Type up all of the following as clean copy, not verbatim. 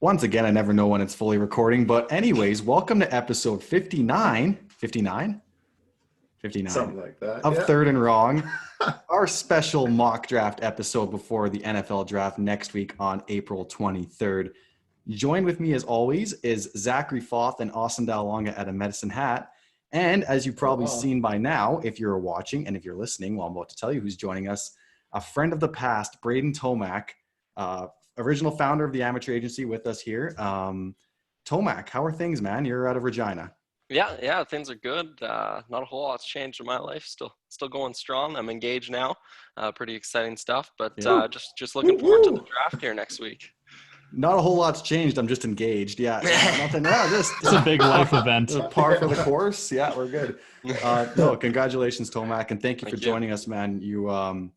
Once again, I never know when it's fully recording. But anyways, welcome to episode 59. 59? 59 Something like that. of Yeah. Third and Wrong, our special mock draft episode before the NFL draft next week on April 23rd. Joined with me as always is Zachary Foth and Austin Dalonga at a Medicine Hat. And as you've probably seen by now, if you're watching and if you're listening, well, I'm about to tell you who's joining us, a friend of the past, Braydon Tomac, original founder of the amateur agency with us here. Tomac, how are things, man? You're out of Regina. Yeah, things are good. Not a whole lot's changed in my life. Still going strong. I'm engaged now. Pretty exciting stuff. But just looking forward to the draft here next week. Not a whole lot's changed. I'm just engaged. Yeah, nothing. Yeah, it's a big life event. Par for the course. Yeah, we're good. No, congratulations, Tomac, and thank you for joining us, man. You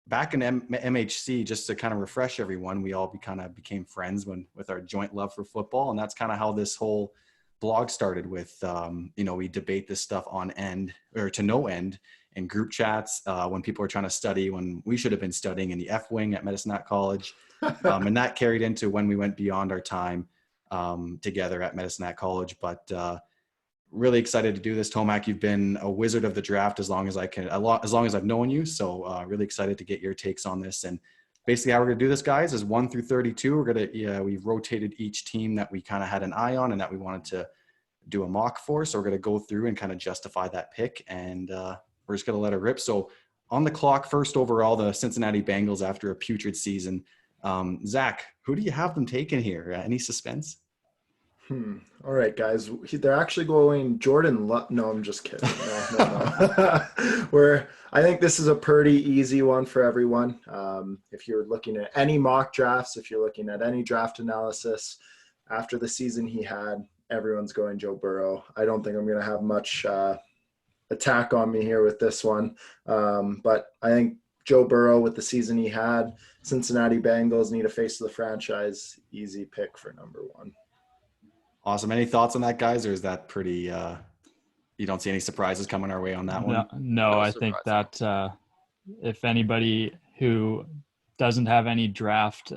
back in MHC, just to kind of refresh everyone, we all kind of became friends with our joint love for football, and that's kind of how this whole blog started with. We debate this stuff on end or to no end in group chats when people are trying to study when we should have been studying in the F wing at Medicine Hat College. And that carried into when we went beyond our time together at Medicine Hat College. But really excited to do this, Tomac. You've been a wizard of the draft as long as I've known you. So really excited to get your takes on this. And basically how we're going to do this, guys, is 1 through 32. We've rotated each team that we kind of had an eye on and that we wanted to do a mock for. So we're going to go through and kind of justify that pick. And we're just going to let it rip. So on the clock, first overall, the Cincinnati Bengals after a putrid season. Zach, who do you have them taking here? Any suspense? All right, guys. They're actually going Jordan No, I'm just kidding. No. I think this is a pretty easy one for everyone. If you're looking at any mock drafts, if you're looking at any draft analysis, after the season he had, everyone's going Joe Burrow. I don't think I'm going to have much attack on me here with this one. But I think Joe Burrow, with the season he had, Cincinnati Bengals need a face of the franchise. Easy pick for number 1. Awesome. Any thoughts on that, guys? Or is that pretty you don't see any surprises coming our way on that one? No, I think that if anybody who doesn't have any draft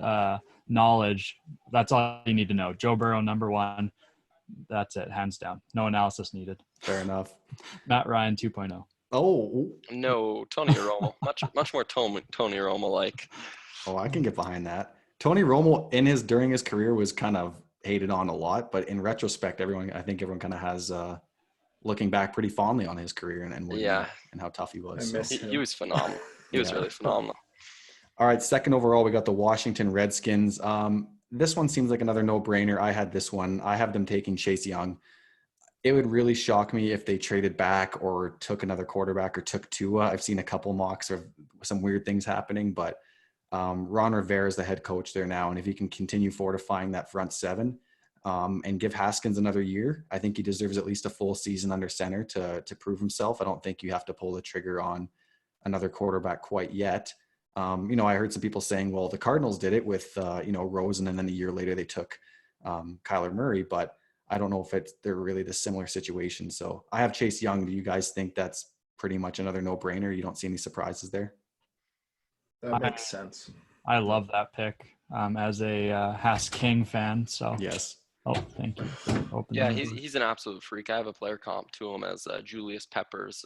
knowledge, that's all you need to know. Joe Burrow, number 1. That's it, hands down. No analysis needed. Fair enough. Matt Ryan 2.0. Oh no, Tony Romo, much more Tony Romo like. Oh, I can get behind that. Tony Romo during his career was kind of hated on a lot, but in retrospect, I think everyone kind of has looking back pretty fondly on his career and how tough he was. He was phenomenal. He was really phenomenal. All right, second overall, we got the Washington Redskins. This one seems like another no-brainer. I had this one. I have them taking Chase Young. It would really shock me if they traded back or took another quarterback or took Tua. I've seen a couple mocks of some weird things happening, but Ron Rivera is the head coach there now. And if he can continue fortifying that front seven and give Haskins another year, I think he deserves at least a full season under center to prove himself. I don't think you have to pull the trigger on another quarterback quite yet. I heard some people saying, well, the Cardinals did it with, Rosen, and then a year later they took Kyler Murray, but I don't know if they're really the similar situation. So I have Chase Young. Do you guys think that's pretty much another no-brainer? You don't see any surprises there? That makes sense. I love that pick as a Hask King fan. So yes. Oh, thank you. Yeah, he's an absolute freak. I have a player comp to him as Julius Peppers.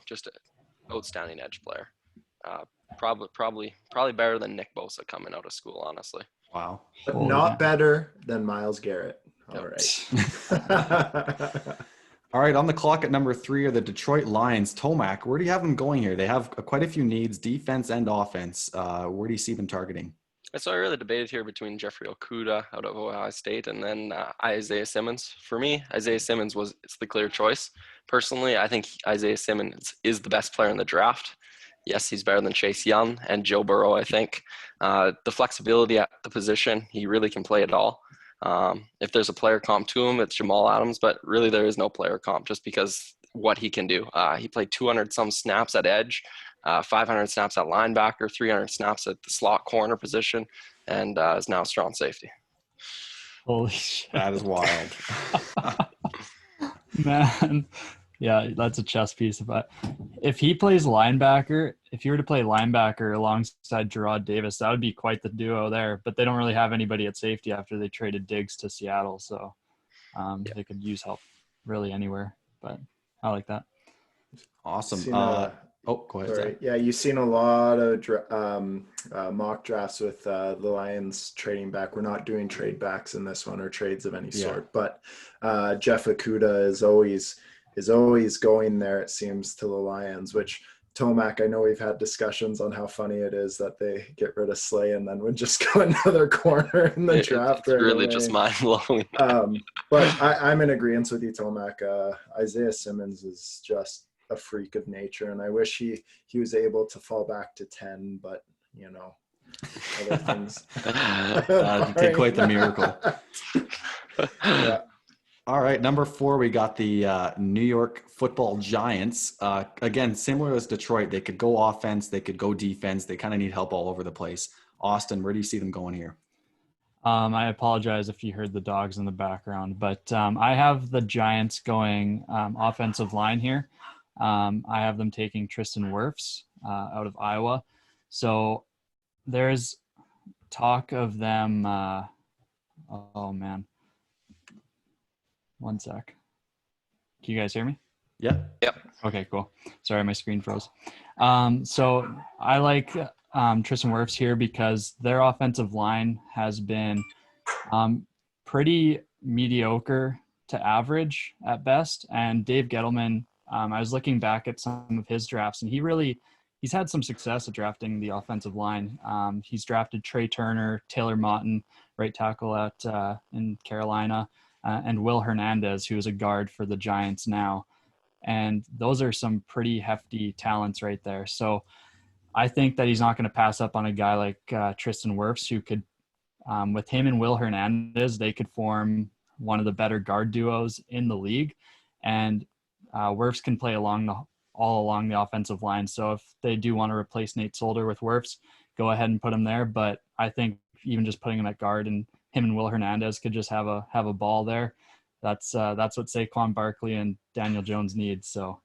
Just an outstanding edge player. Probably better than Nick Bosa coming out of school, honestly. Wow. But not better than Myles Garrett. All right. All right, on the clock at number 3 are the Detroit Lions. Tomac, where do you have them going here? They have quite a few needs, defense and offense. Where do you see them targeting? So I really debated here between Jeffrey Okudah out of Ohio State and then Isaiah Simmons. For me, Isaiah Simmons it's the clear choice. Personally, I think Isaiah Simmons is the best player in the draft. Yes, he's better than Chase Young and Joe Burrow, I think. The flexibility at the position, he really can play it all. If there's a player comp to him, it's Jamal Adams, but really there is no player comp just because what he can do. He played 200 some snaps at edge, 500 snaps at linebacker, 300 snaps at the slot corner position, and is now a strong safety. Holy shit. That is wild. Man, Yeah, that's a chess piece. But if he plays linebacker, if you were to play linebacker alongside Gerard Davis, that would be quite the duo there. But they don't really have anybody at safety after they traded Diggs to Seattle. So they could use help really anywhere. But I like that. Awesome. Seen go ahead, sorry. Zach. Yeah, you've seen a lot of mock drafts with the Lions trading back. We're not doing trade backs in this one or trades of any sort, but Jeff Okudah is always going there, it seems, to the Lions, which Tomac, I know we've had discussions on how funny it is that they get rid of Slay and then would just go another corner in the draft. It's really just mind-blowing. But I'm in agreement with you, Tomac. Isaiah Simmons is just a freak of nature, and I wish he was able to fall back to 10, but other things Take quite the miracle. Yeah. All right, number 4, we got the New York Football Giants. Again, similar as Detroit, they could go offense, they could go defense. They kind of need help all over the place. Austin, where do you see them going here? I apologize if you heard the dogs in the background, but I have the Giants going offensive line here. I have them taking Tristan Wirfs out of Iowa. So there's talk of them. Oh, man. One sec. Can you guys hear me? Yeah. Yep. Okay, cool. Sorry, my screen froze. So I like Tristan Wirfs here because their offensive line has been pretty mediocre to average at best. And Dave Gettleman, I was looking back at some of his drafts, and he's had some success at drafting the offensive line. He's drafted Trey Turner, Taylor Motton, right tackle in Carolina, and Will Hernandez, who is a guard for the Giants now. And those are some pretty hefty talents right there. So I think that he's not going to pass up on a guy like Tristan Wirfs, who could, with him and Will Hernandez, they could form one of the better guard duos in the league. And Wirfs can play all along the offensive line. So if they do want to replace Nate Solder with Wirfs, go ahead and put him there. But I think even just putting him at guard and him and Will Hernandez could just have a ball there. That's what Saquon Barkley and Daniel Jones need. So,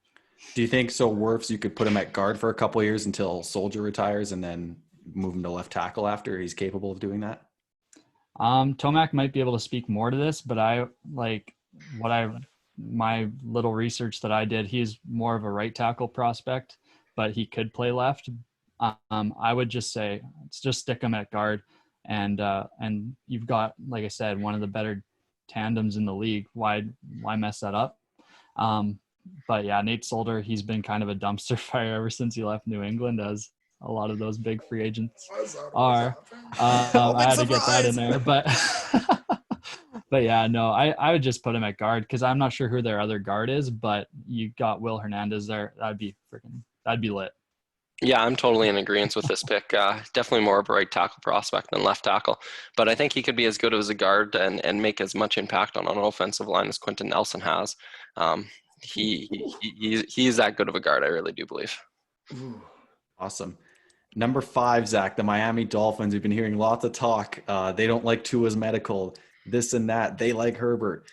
do you think Wirfs, you could put him at guard for a couple of years until Soldier retires and then move him to left tackle after? He's capable of doing that. Tomac might be able to speak more to this, but my little research that I did, he's more of a right tackle prospect, but he could play left. I would just say just stick him at guard, and you've got, like I said, one of the better tandems in the league. Why mess that up? But yeah, Nate Solder, he's been kind of a dumpster fire ever since he left New England, as a lot of those big free agents are. I had to get that in there, but but yeah, no, I would just put him at guard because I'm not sure who their other guard is, but you got Will Hernandez there. That'd be lit. Yeah, I'm totally in agreement with this pick. Definitely more of a right tackle prospect than left tackle. But I think he could be as good as a guard and make as much impact on an offensive line as Quentin Nelson has. He's that good of a guard, I really do believe. Awesome. Number 5, Zach, the Miami Dolphins. We've been hearing lots of talk. They don't like Tua's medical, this and that. They like Herbert.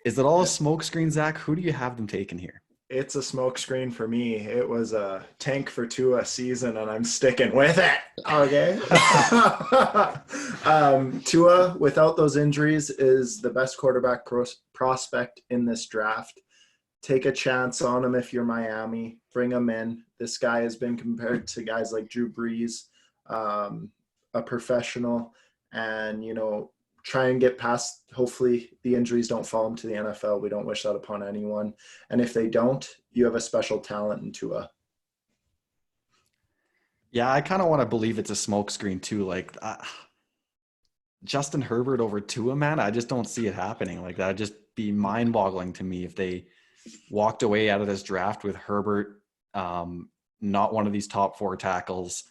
Is it all a smokescreen, Zach? Who do you have them taking here? It's a smokescreen for me. It was a tank for Tua season, and I'm sticking with it. Okay. Tua, without those injuries, is the best quarterback prospect in this draft. Take a chance on him if you're Miami. Bring him in. This guy has been compared to guys like Drew Brees, a professional, and, try and get past, hopefully the injuries don't fall into the NFL. We don't wish that upon anyone. And if they don't, you have a special talent in Tua. Yeah, I kind of want to believe it's a smokescreen too. Like Justin Herbert over Tua, man, I just don't see it happening. Like that'd just be mind-boggling to me if they walked away out of this draft with Herbert, not one of these top 4 tackles.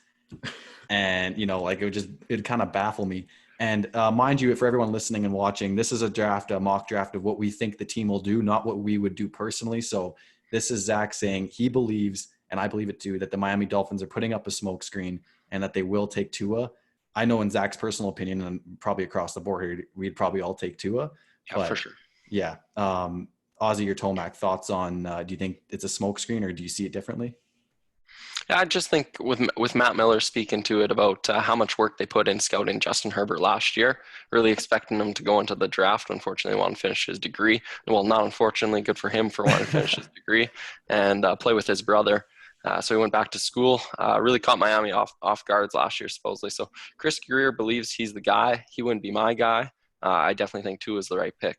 And, it'd kind of baffle me. And mind you, for everyone listening and watching, this is a mock draft of what we think the team will do, not what we would do personally. So this is Zach saying he believes, and I believe it too, that the Miami Dolphins are putting up a smokescreen and that they will take Tua. I know in Zach's personal opinion, and probably across the board here, we'd probably all take Tua. Yeah, for sure. Yeah. Ozzy or Tomac, thoughts on, do you think it's a smokescreen or do you see it differently? Yeah, I just think with Matt Miller speaking to it about how much work they put in scouting Justin Herbert last year, really expecting him to go into the draft. Unfortunately, wanted to finish his degree. Well, not unfortunately, good for him for wanting to finish his degree and play with his brother. So he went back to school. Really caught Miami off guards last year, supposedly. So Chris Greer believes he's the guy. He wouldn't be my guy. I definitely think Tua is the right pick.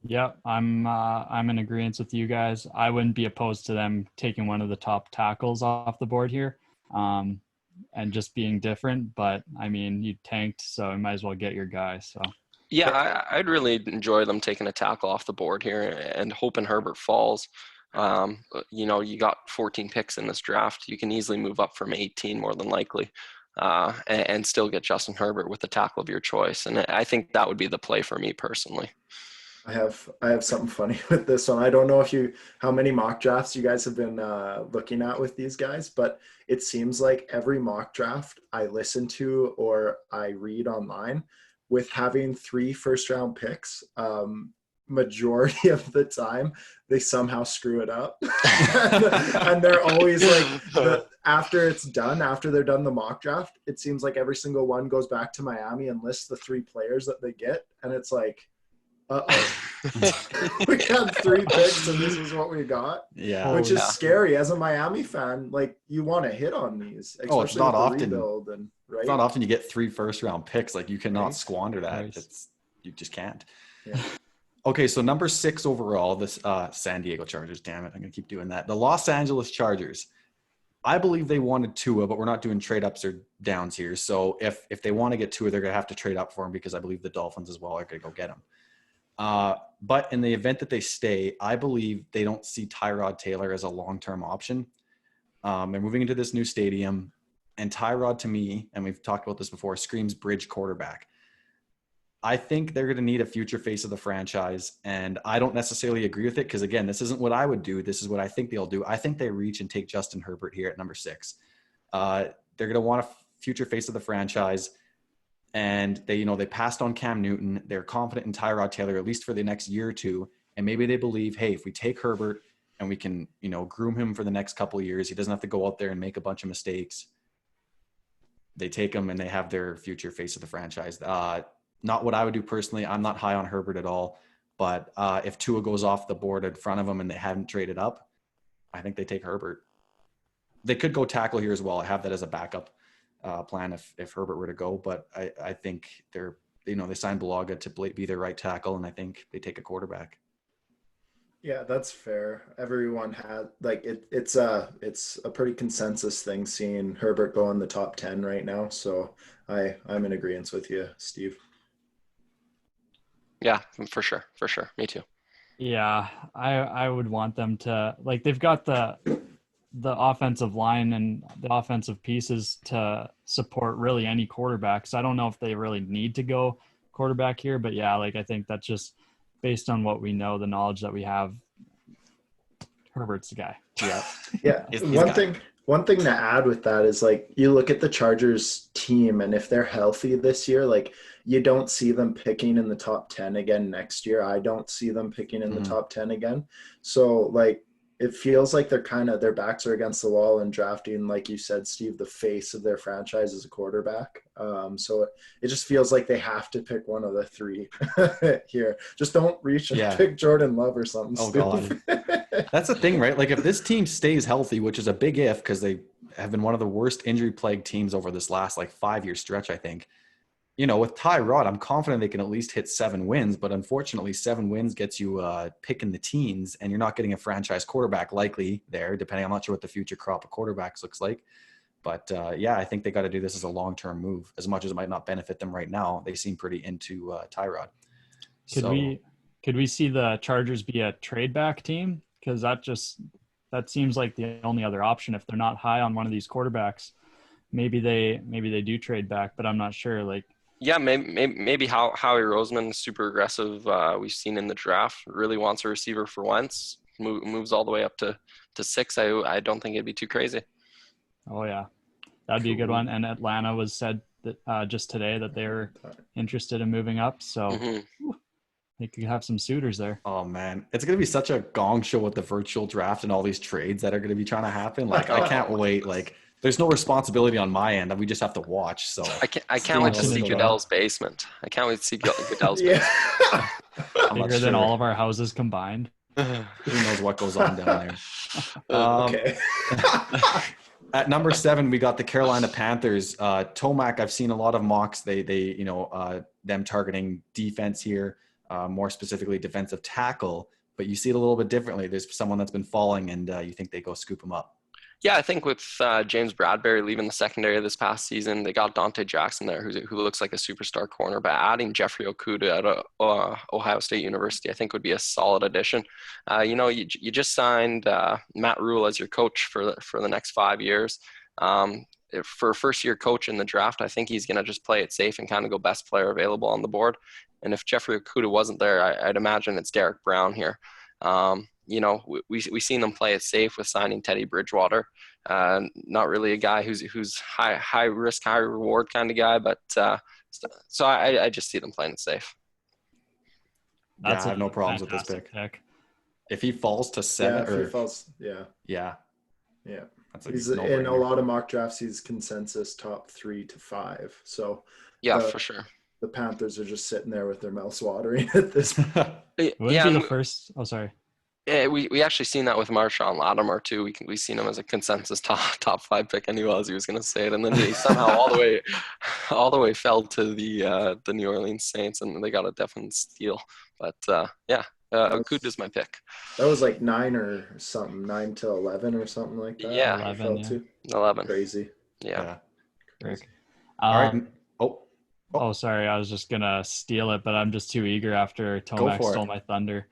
Yeah, I'm in agreement with you guys. I wouldn't be opposed to them taking one of the top tackles off the board here, and just being different. But I mean, you tanked, so you might as well get your guy. So yeah, I'd really enjoy them taking a tackle off the board here and hoping Herbert falls. You got 14 picks in this draft. You can easily move up from 18 more than likely, and still get Justin Herbert with the tackle of your choice. And I think that would be the play for me personally. I have something funny with this one. I don't know how many mock drafts you guys have been looking at with these guys, but it seems like every mock draft I listen to or I read online with having 3 first-round picks, majority of the time they somehow screw it up. And they're always like, after they're done the mock draft, it seems like every single one goes back to Miami and lists the 3 players that they get. And it's like, we had 3 picks and this is what we got. Yeah, which is scary as a Miami fan. Like, you want to hit on these, especially it's not with the often. rebuild, and right. It's not often you get 3 first-round picks. Like, you cannot squander that. Nice. You just can't. Yeah. Okay, so number 6 overall, this San Diego Chargers. Damn it, I'm gonna keep doing that. The Los Angeles Chargers. I believe they wanted Tua, but we're not doing trade ups or downs here. So if they want to get Tua, they're gonna have to trade up for him because I believe the Dolphins as well are gonna go get him. But in the event that they stay, I believe they don't see Tyrod Taylor as a long-term option. They're moving into this new stadium, and Tyrod, to me, and we've talked about this before, screams bridge quarterback. I think they're going to need a future face of the franchise, and I don't necessarily agree with it because, again, this isn't what I would do. This is what I think they'll do. I think they reach and take Justin Herbert here at number 6. They're going to want a future face of the franchise. And they passed on Cam Newton. They're confident in Tyrod Taylor, at least for the next year or two. And maybe they believe, hey, if we take Herbert and we can, groom him for the next couple of years, he doesn't have to go out there and make a bunch of mistakes. They take him and they have their future face of the franchise. Not what I would do personally. I'm not high on Herbert at all. But if Tua goes off the board in front of them and they haven't traded up, I think they take Herbert. They could go tackle here as well. I have that as a backup plan if Herbert were to go, but I think they signed Bulaga to be their right tackle, and I think they take a quarterback. Yeah, that's fair. Everyone had it's a pretty consensus thing seeing Herbert go in the top 10 right now. So I'm in agreement with you, Steve. Yeah, for sure. Me too. yeah, I would want them to, like, they've got the offensive line and the offensive pieces to support really any quarterback. So I don't know if they really need to go quarterback here, but yeah, like, I think that's just based on what we know, the knowledge that we have. Herbert's the guy. Yeah. Yeah. One thing to add with that is, like, you look at the Chargers team, and if they're healthy this year, like, you don't see them picking in the top 10 again next year. I don't see them picking in the top 10 again. So, like, it feels like their backs are against the wall and drafting, like you said, Steve, the face of their franchise as a quarterback. So it just feels like they have to pick one of the 3 here. Just don't reach and pick Jordan Love or something. Oh, God. That's the thing, right? Like, if this team stays healthy, which is a big if because they have been one of the worst injury-plagued teams over this last, 5-year stretch, I think. With Tyrod, I'm confident they can at least hit 7 wins, but unfortunately 7 wins gets you pick in the teens, and you're not getting a franchise quarterback likely there, depending. I'm not sure what the future crop of quarterbacks looks like. But, I think they got to do this as a long-term move. As much as it might not benefit them right now, they seem pretty into Tyrod. Could we see the Chargers be a trade-back team? Because that seems like the only other option. If they're not high on one of these quarterbacks, maybe they do trade back, but I'm not sure. Like, yeah, maybe Howie Roseman, super aggressive. We've seen in the draft, really wants a receiver for Wentz. Moves all the way up to 6. I don't think it'd be too crazy. Oh yeah, that'd be a good one. And Atlanta was said that just today that they're interested in moving up. So They could have some suitors there. Oh man, it's gonna be such a gong show with the virtual draft and all these trades that are gonna be trying to happen. Like, I can't wait. Like, there's no responsibility on my end. We just have to watch. So I can't wait to see Still going. Goodell's basement. I can't wait to see Goodell's Yeah. I'm not Bigger than sure. all of our houses combined. basement. Who knows what goes on down there? Okay. At number 7, we got the Carolina Panthers. Tomac, I've seen a lot of mocks. They them targeting defense here, more specifically defensive tackle. But you see it a little bit differently. There's someone that's been falling, and you think they go scoop him up. Yeah, I think with James Bradbury leaving the secondary this past season, they got Dante Jackson there, who looks like a superstar corner. But adding Jeffrey Okudah out of Ohio State University, I think would be a solid addition. You just signed Matt Rule as your coach for the next 5 years. For a first-year coach in the draft, I think he's going to just play it safe and kind of go best player available on the board. And if Jeffrey Okudah wasn't there, I'd imagine it's Derek Brown here. We seen them play it safe with signing Teddy Bridgewater. Not really a guy who's high risk, high reward kind of guy, but so I just see them playing it safe. I have no problems with this pick. If he falls to 7, if he falls, yeah. He's in a lot of mock drafts. He's consensus top 3 to 5. So For sure. The Panthers are just sitting there with their mouths watering at this point. Would be the first? Oh, sorry. Yeah, we actually seen that with Marshawn Lattimore too. We seen him as a consensus top 5 pick, and he was going to say it, and then he somehow all the way fell to the New Orleans Saints, and they got a definite steal. But Okudah's my pick. That was like 9 or something, 9 to 11 or something like that. Yeah, 11. Crazy. Yeah. All right. Oh, sorry. I was just gonna steal it, but I'm just too eager after Tomac stole my thunder.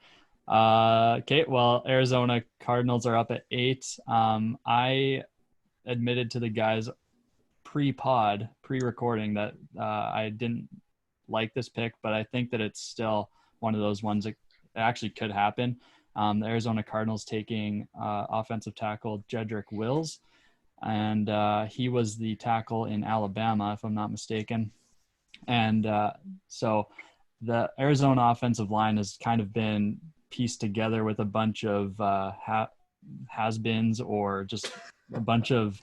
Okay, well, Arizona Cardinals are up at 8. I admitted to the guys pre-recording that I didn't like this pick, but I think that it's still one of those ones that actually could happen. The Arizona Cardinals taking offensive tackle Jedrick Wills, and he was the tackle in Alabama, if I'm not mistaken. And so the Arizona offensive line has kind of been pieced together with a bunch of has-beens or just a bunch of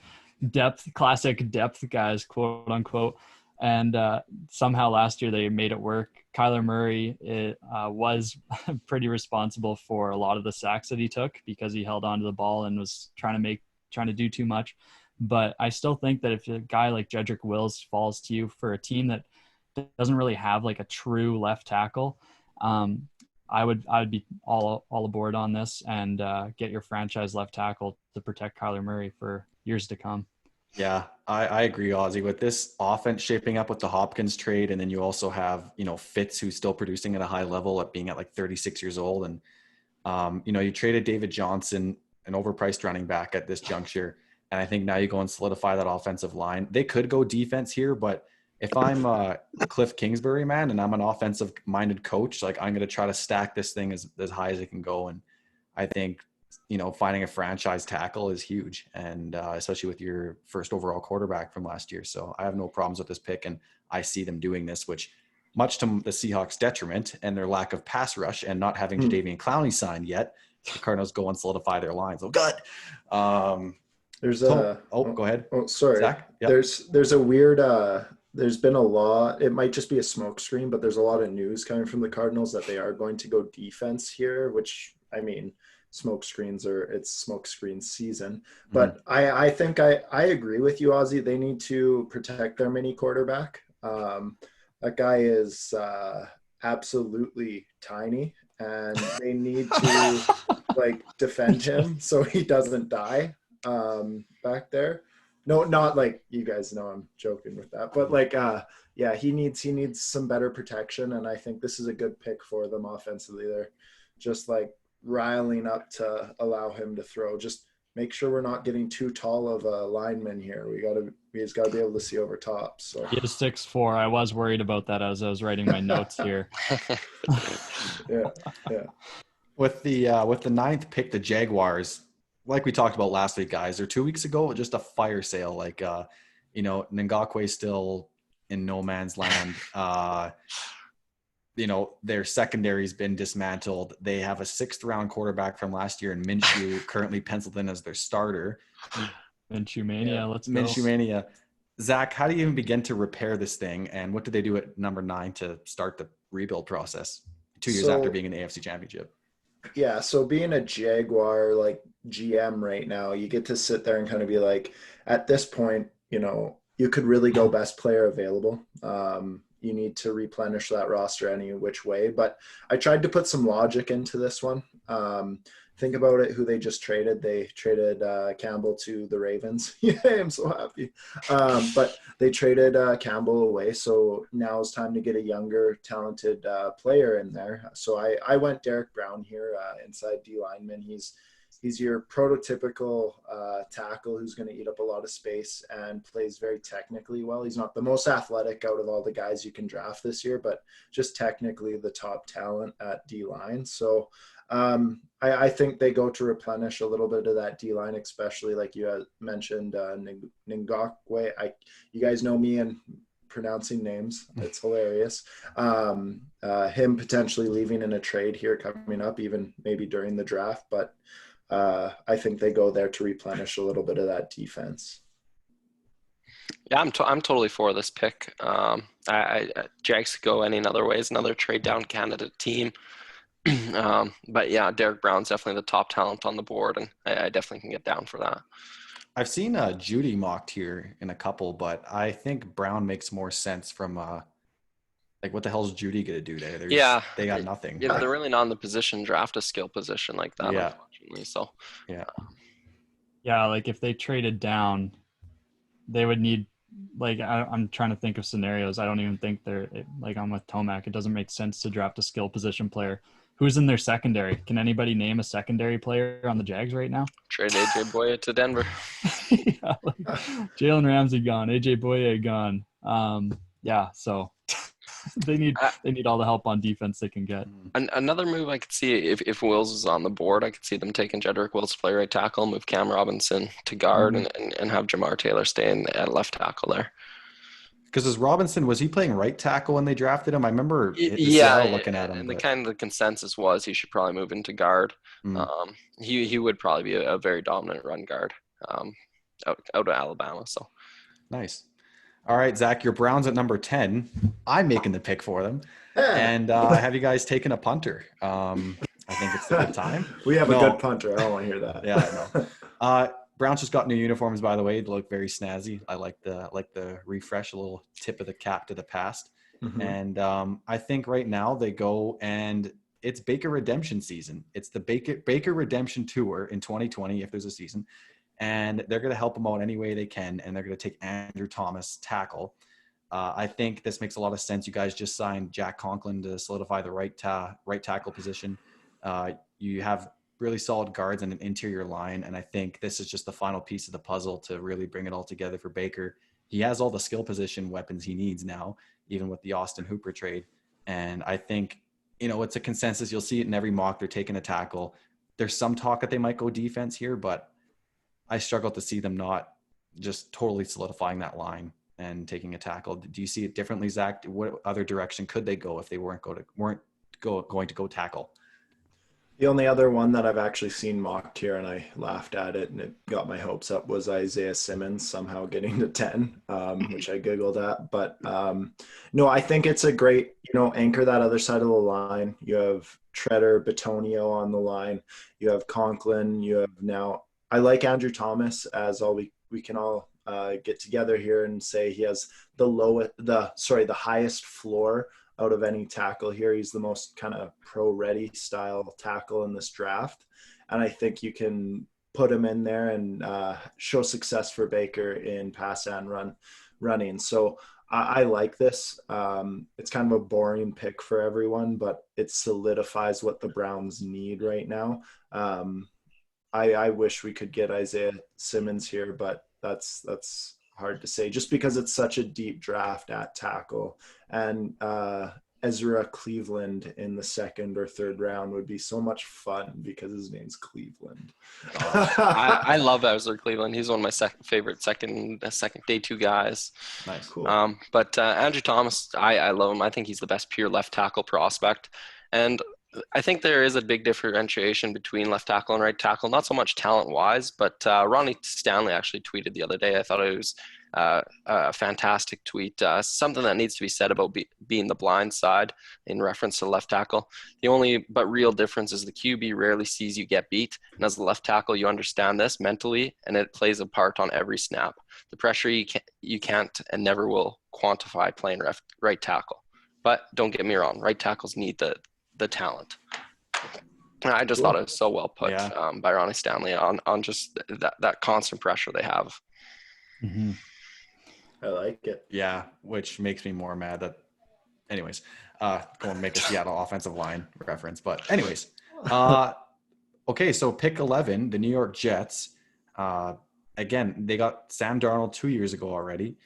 classic depth guys, quote unquote. And somehow last year they made it work. Kyler Murray was pretty responsible for a lot of the sacks that he took because he held onto the ball and was trying to do too much. But I still think that if a guy like Jedrick Wills falls to you for a team that doesn't really have like a true left tackle, I would be all aboard on this and get your franchise left tackle to protect Kyler Murray for years to come. Yeah, I agree, Ozzy. With this offense shaping up with the Hopkins trade, and then you also have, Fitz, who's still producing at a high level at being at like 36 years old. And, you traded David Johnson, an overpriced running back at this juncture. And I think now you go and solidify that offensive line. They could go defense here, but if I'm Cliff Kingsbury, man, and I'm an offensive-minded coach, like I'm going to try to stack this thing as high as it can go. And I think, finding a franchise tackle is huge, and especially with your first overall quarterback from last year. So I have no problems with this pick, and I see them doing this, which much to the Seahawks' detriment and their lack of pass rush and not having Jadeveon Clowney signed yet, the Cardinals go and solidify their lines. Oh, God. Go ahead. Oh, sorry. Zach? Yep. There's a weird there's been a lot. It might just be a smokescreen, but there's a lot of news coming from the Cardinals that they are going to go defense here, which, I mean, it's smokescreen season. But I think I agree with you, Ozzy. They need to protect their mini quarterback. That guy is absolutely tiny, and they need to defend him so he doesn't die back there. No, not like, you guys know I'm joking with that, but he needs some better protection, and I think this is a good pick for them offensively. They're just riling up to allow him to throw. Just make sure we're not getting too tall of a lineman here. We just gotta be able to see over top. So he is 6'4". I was worried about that as I was writing my notes here. Yeah. With the 9th pick, the Jaguars, like we talked about last week, guys, or 2 weeks ago, just a fire sale. Ngakwe still in no man's land. their secondary's been dismantled. They have a 6th round quarterback from last year in Minshew currently penciled in as their starter. Minshew mania, let's go. Minshew mania. Zach, how do you even begin to repair this thing? And what did they do at number 9 to start the rebuild process 2 years after being in the AFC Championship? Yeah, so being a Jaguar like GM right now, you get to sit there and kind of be like, at this point, you could really go best player available. You need to replenish that roster any which way. But I tried to put some logic into this one. Think about it, who they just traded. They traded Campbell to the Ravens. Yeah, I'm so happy. But they traded Campbell away. So now it's time to get a younger, talented player in there. So I went Derek Brown here, inside D lineman. He's your prototypical tackle who's going to eat up a lot of space and plays very technically well. He's not the most athletic out of all the guys you can draft this year, but just technically the top talent at D-line. So I think they go to replenish a little bit of that D-line, especially like you mentioned, Ngakwe. You guys know me and pronouncing names. It's hilarious. Him potentially leaving in a trade here coming up, even maybe during the draft, but I think they go there to replenish a little bit of that defense. Yeah, I'm totally for this pick. Jags could go any other ways, another trade down candidate team. But yeah, Derek Brown's definitely the top talent on the board, and I definitely can get down for that. I've seen Judy mocked here in a couple, but I think Brown makes more sense from what the hell is Judy going to do there? They got nothing. Yeah, they're really not in the position draft a skill position like that, yeah. Unfortunately. So yeah, like if they traded down, they would need, like, I'm trying to think of scenarios. I don't even think I'm with Tomac. It doesn't make sense to draft a skill position player. Who's in their secondary? Can anybody name a secondary player on the Jags right now? Trade AJ Boye to Denver. Yeah, Jalen Ramsey gone, AJ Boye gone. So they need all the help on defense they can get. Another move I could see, if Wills is on the board, I could see them taking Jedrick Wills to play right tackle, move Cam Robinson to guard, and have Jamar Taylor stay at left tackle there. Because was he playing right tackle when they drafted him? I remember Seattle looking at him. And the consensus was he should probably move into guard. He would probably be a very dominant run guard out of Alabama. So nice. All right, Zach, your Browns at number 10. I'm making the pick for them. And have you guys taken a punter? I think it's a good time. We have a good punter. I don't want to hear that. Yeah, I know. Browns just got new uniforms, by the way. They look very snazzy. I like the refresh, a little tip of the cap to the past. Mm-hmm. And I think right now they go and it's Baker redemption season. It's the Baker redemption tour in 2020, if there's a season. And they're going to help him out any way they can. And they're going to take Andrew Thomas tackle. I think this makes a lot of sense. You guys just signed Jack Conklin to solidify the right tackle position. You have really solid guards and an interior line. And I think this is just the final piece of the puzzle to really bring it all together for Baker. He has all the skill position weapons he needs now, even with the Austin Hooper trade. And I think, it's a consensus. You'll see it in every mock. They're taking a tackle. There's some talk that they might go defense here, but I struggle to see them not just totally solidifying that line and taking a tackle. Do you see it differently, Zach? What other direction could they go if they weren't going to go tackle? The only other one that I've actually seen mocked here, and I laughed at it, and it got my hopes up, was Isaiah Simmons somehow getting to 10, which I giggled at. But no, I think it's a great, anchor that other side of the line. You have Treader, Bitonio on the line. You have Conklin. You have now. I like Andrew Thomas as all we can all get together here and say he has the highest floor out of any tackle here. He's the most kind of pro-ready style tackle in this draft. And I think you can put him in there and show success for Baker in pass and running. So I like this. It's kind of a boring pick for everyone, but it solidifies what the Browns need right now. I wish we could get Isaiah Simmons here, but that's hard to say just because it's such a deep draft at tackle. And Ezra Cleveland in the second or third round would be so much fun because his name's Cleveland. I love Ezra Cleveland. He's one of my favorite second day two guys. Nice. Cool. But Andrew Thomas, I love him. I think he's the best pure left tackle prospect. And I think there is a big differentiation between left tackle and right tackle, not so much talent-wise, but Ronnie Stanley actually tweeted the other day. I thought it was a fantastic tweet, something that needs to be said about being the blind side in reference to left tackle. The only but real difference is the QB rarely sees you get beat, and as the left tackle, you understand this mentally, and it plays a part on every snap. The pressure you can't and never will quantify playing right tackle. But don't get me wrong, right tackles need the talent. And I just thought it was so well put by Ronnie Stanley on just that constant pressure they have. Mm-hmm. I like it. Yeah, which makes me more mad that, anyways, go and make a Seattle offensive line reference. But anyways, okay, so pick 11, the New York Jets. Again, they got Sam Darnold 2 years ago already,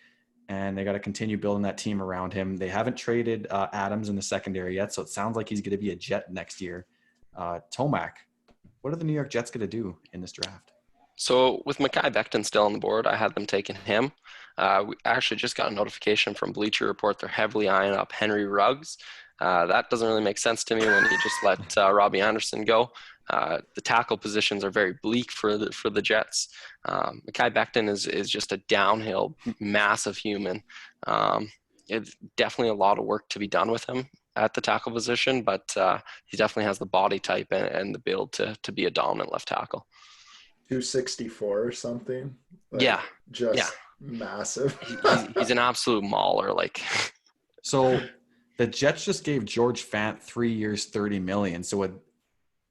and they got to continue building that team around him. They haven't traded Adams in the secondary yet, so it sounds like he's going to be a Jet next year. Tomac, what are the New York Jets going to do in this draft? So with Mekhi Becton still on the board, I had them taking him. We actually just got a notification from Bleacher Report. They're heavily eyeing up Henry Ruggs. That doesn't really make sense to me when you just let Robbie Anderson go. The tackle positions are very bleak for the Jets. Mekhi Becton is just a downhill, massive human. It's definitely a lot of work to be done with him at the tackle position, but he definitely has the body type and the build to be a dominant left tackle. 264 or something. Just massive. He's an absolute mauler. So the Jets just gave George Fant 3 years, $30 million. So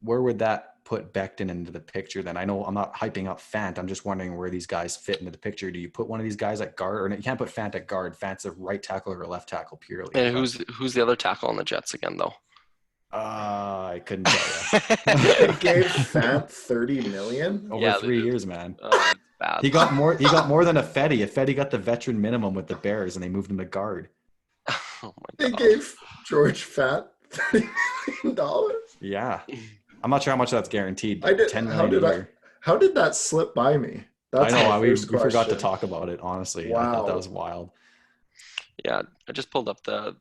where would that put Becton into the picture then? I know I'm not hyping up Fant. I'm just wondering where these guys fit into the picture. Do you put one of these guys at guard? Or no, you can't put Fant at guard. Fant's a right tackle or a left tackle purely. And who's the other tackle on the Jets again, though? I couldn't tell you. They gave Fant $30 million over 3 years, man. That's bad. He got more than a Fetty. Fetty got the veteran minimum with the Bears, and they moved him to guard. Oh my They God. gave George Fant $30 million. Yeah, I'm not sure how much that's guaranteed. $10 million a year. How did that slip by me? That's I know. my We first forgot to question. talk about it. Honestly, I Wow. thought that was wild. Yeah, I just pulled up the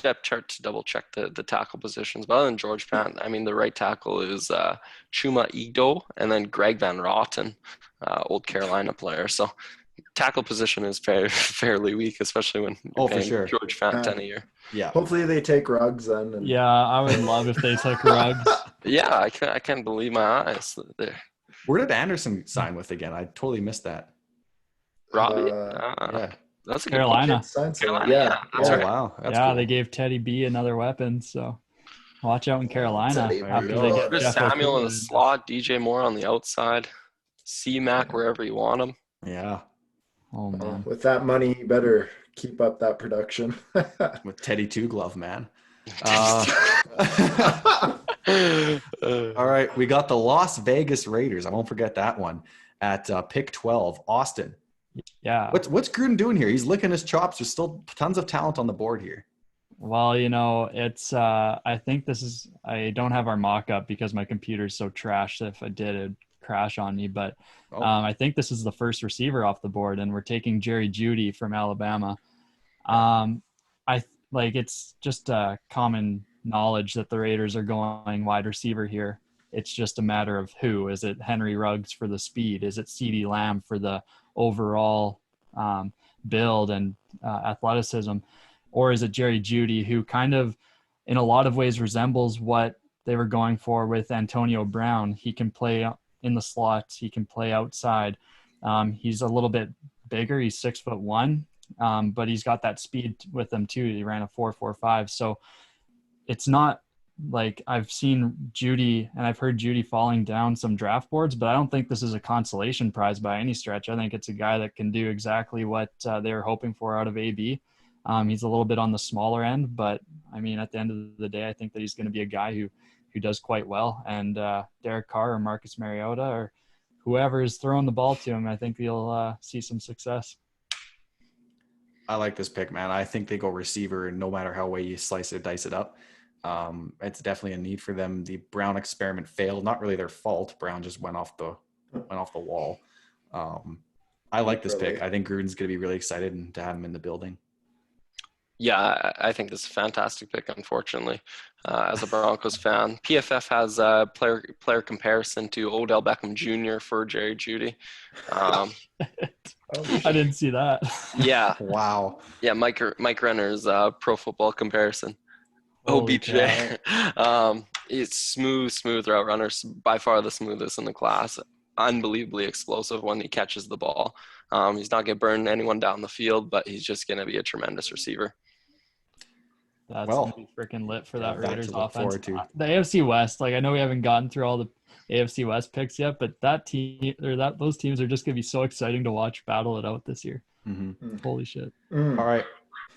depth chart to double check the tackle positions. But other than George Fant, I mean, the right tackle is Chuma Ito and then Greg Van Roten, old Carolina player. So tackle position is fairly weak, especially when you're For paying sure. George Fant 10 a year. Yeah. Hopefully they take Ruggs then. And Yeah, I would love if they took Ruggs. Yeah, I can't believe my eyes. There, Where did Anderson sign with again? I totally missed that. Robbie. Yeah. That's a Carolina. Carolina, Yeah. that's Oh right. wow. That's Yeah, cool. they gave Teddy B another weapon, so watch out in Carolina Teddy B. after Oh, they get Chris Jeff Samuel in the Okudah. slot, DJ Moore on the outside, C-Mac wherever you want him. Yeah. Oh man. With that money, you better keep up that production. With Teddy Two Glove, man. All right, we got the Las Vegas Raiders. I won't forget that one at pick 12, Austin. Yeah. What's Gruden doing here? He's licking his chops. There's still tons of talent on the board here. Well, it's I think I don't have our mock up because my computer's so trashed. If I did, it'd crash on me. But I think this is the first receiver off the board, and we're taking Jerry Jeudy from Alabama. It's just common knowledge that the Raiders are going wide receiver here. It's just a matter of who. Is it Henry Ruggs for the speed? Is it CeeDee Lamb for the overall build and athleticism? Or is it Jerry Jeudy, who kind of in a lot of ways resembles what they were going for with Antonio Brown? He can play in the slot. He can play outside. He's a little bit bigger. He's 6'1", but he's got that speed with him too. He ran a 4.45. So it's not like I've seen Jeudy and I've heard Jeudy falling down some draft boards, but I don't think this is a consolation prize by any stretch. I think it's a guy that can do exactly what they were hoping for out of AB. He's a little bit on the smaller end, but I mean, at the end of the day, I think that he's going to be a guy who does quite well. And Derek Carr or Marcus Mariota or whoever is throwing the ball to him, I think he'll see some success. I like this pick, man. I think they go receiver no matter how way you slice or dice it up. It's definitely a need for them. The Brown experiment failed. Not really their fault. Brown just went off the wall. I like this pick. I think Gruden's going to be really excited to have him in the building. Yeah, I think this is a fantastic pick, unfortunately. As a Broncos fan, PFF has a player comparison to Odell Beckham Jr. for Jerry Jeudy. I didn't see that. Yeah. Wow. Yeah, Mike Renner's Pro Football comparison. Holy OBJ. It's smooth route runner, by far the smoothest in the class. Unbelievably explosive when he catches the ball. He's not going to burn anyone down the field, but he's just going to be a tremendous receiver. That's going to be freaking lit for that Raiders offense. To. The AFC West, like I know we haven't gotten through all the AFC West picks yet, but those teams are just going to be so exciting to watch battle it out this year. Mm-hmm. Holy shit. All right.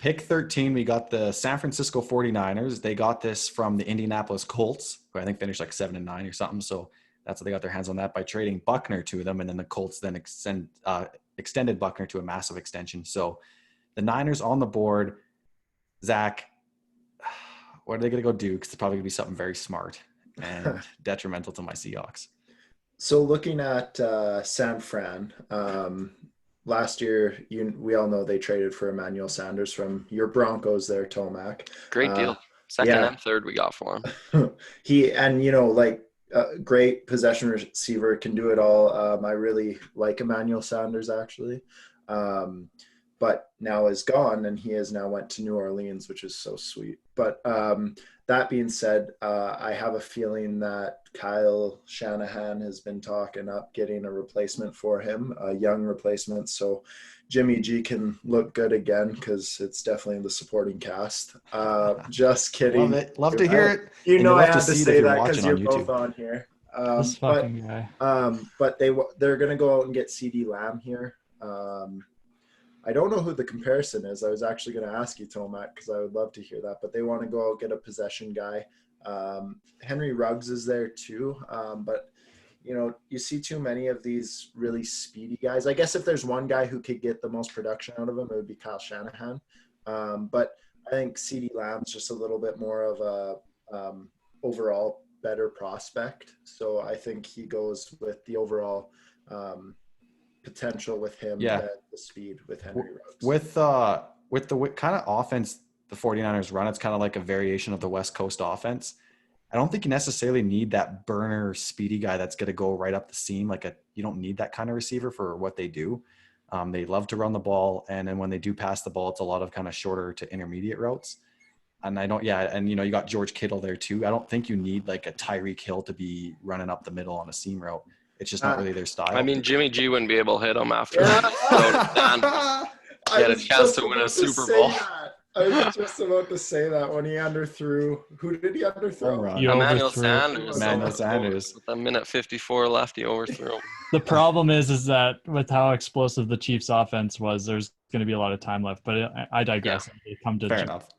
Pick 13, we got the San Francisco 49ers. They got this from the Indianapolis Colts, who I think finished like 7-9 or something. So that's what they got their hands on that by trading Buckner to them. And then the Colts then extended Buckner to a massive extension. So the Niners on the board. Zach, what are they going to go do? Because it's probably going to be something very smart and detrimental to my Seahawks. So looking at San Fran, last year, we all know they traded for Emmanuel Sanders from your Broncos there, Tomac. Great deal. Second and third we got for him. Great possession receiver, can do it all. I really like Emmanuel Sanders, actually. But now is gone, and he has now went to New Orleans, which is so sweet. But that being said, I have a feeling that Kyle Shanahan has been talking up getting a replacement for him, a young replacement. So Jimmy G can look good again because it's definitely the supporting cast. Just kidding. Love it. Love to hear it. You know I had to say that because you're both on here. This fucking guy. But they're going to go out and get CD Lamb here. I don't know who the comparison is. I was actually going to ask you, Tomac, because I would love to hear that. But they want to go out get a possession guy. Henry Ruggs is there too. But, you see too many of these really speedy guys. I guess if there's one guy who could get the most production out of him, it would be Kyle Shanahan. But I think CD Lamb's just a little bit more of a overall better prospect. So I think he goes with the overall potential with him than the speed with Henry Ruggs. With the kind of offense the 49ers run, it's kind of like a variation of the West Coast offense. I don't think you necessarily need that burner speedy guy that's going to go right up the seam. You don't need that kind of receiver for what they do. They love to run the ball, and then when they do pass the ball, it's a lot of kind of shorter to intermediate routes. And you got George Kittle there too. I don't think you need like a Tyreek Hill to be running up the middle on a seam route. It's just not really their style. I mean, Jimmy G wouldn't be able to hit him after he had a chance to win a Super Bowl. I was just about to say that when he underthrew. Who did he underthrow? Emmanuel Sanders. Emmanuel Sanders. With a minute 54 left, he overthrew him. The problem is that with how explosive the Chiefs' offense was, there's going to be a lot of time left. But I digress. Yeah. Fair enough.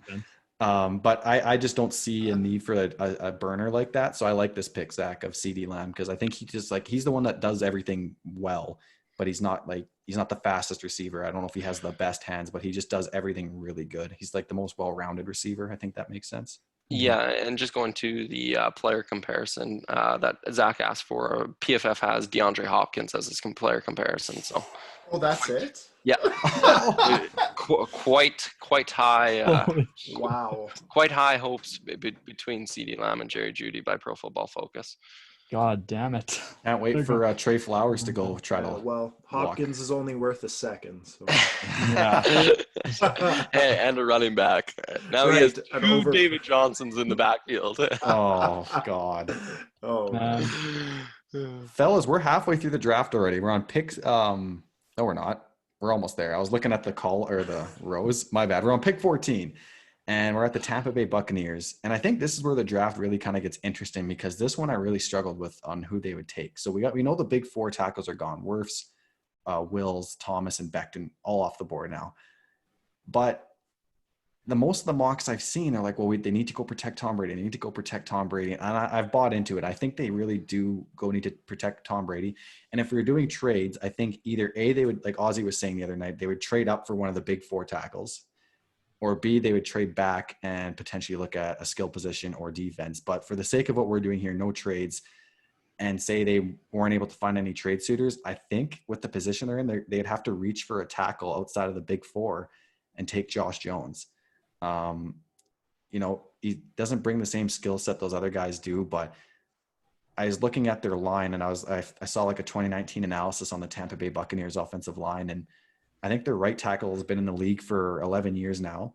But I just don't see a need for a burner like that. So I like this pick, Zach, of CD Lamb, because I think he's the one that does everything well, but he's not the fastest receiver. I don't know if he has the best hands, but he just does everything really good. He's like the most well-rounded receiver. I think that makes sense. Yeah, and just going to the player comparison that Zach asked for, PFF has DeAndre Hopkins as his player comparison. So. Oh, that's it? Yeah. quite high. Wow. Quite high hopes between CD Lamb and Jerry Jeudy by Pro Football Focus. God damn it. Can't wait for Trey Flowers to go try to Hopkins is only worth a second. So. Yeah. And a running back. Now he has two David Johnsons in the backfield. Oh, God. Oh, man. Fellas, we're halfway through the draft already. We're on picks. No, we're not. We're almost there. I was looking at the rows. My bad. We're on pick 14. And we're at the Tampa Bay Buccaneers. And I think this is where the draft really kind of gets interesting, because this one I really struggled with on who they would take. So we know the big four tackles are gone. Wirfs, Wills, Thomas, and Becton all off the board now. But most of the mocks I've seen are like, well, they need to go protect Tom Brady. They need to go protect Tom Brady. And I've bought into it. I think they really do need to protect Tom Brady. And if we were doing trades, I think either A, they would, like Ozzy was saying the other night, they would trade up for one of the big 4 tackles, or B, they would trade back and potentially look at a skill position or defense. But for the sake of what we're doing here, no trades, and say they weren't able to find any trade suitors, I think with the position they're in, they'd have to reach for a tackle outside of the big 4 and take Josh Jones. He doesn't bring the same skill set those other guys do, but I was looking at their line, and I saw like a 2019 analysis on the Tampa Bay Buccaneers offensive line, and I think their right tackle has been in the league for 11 years now,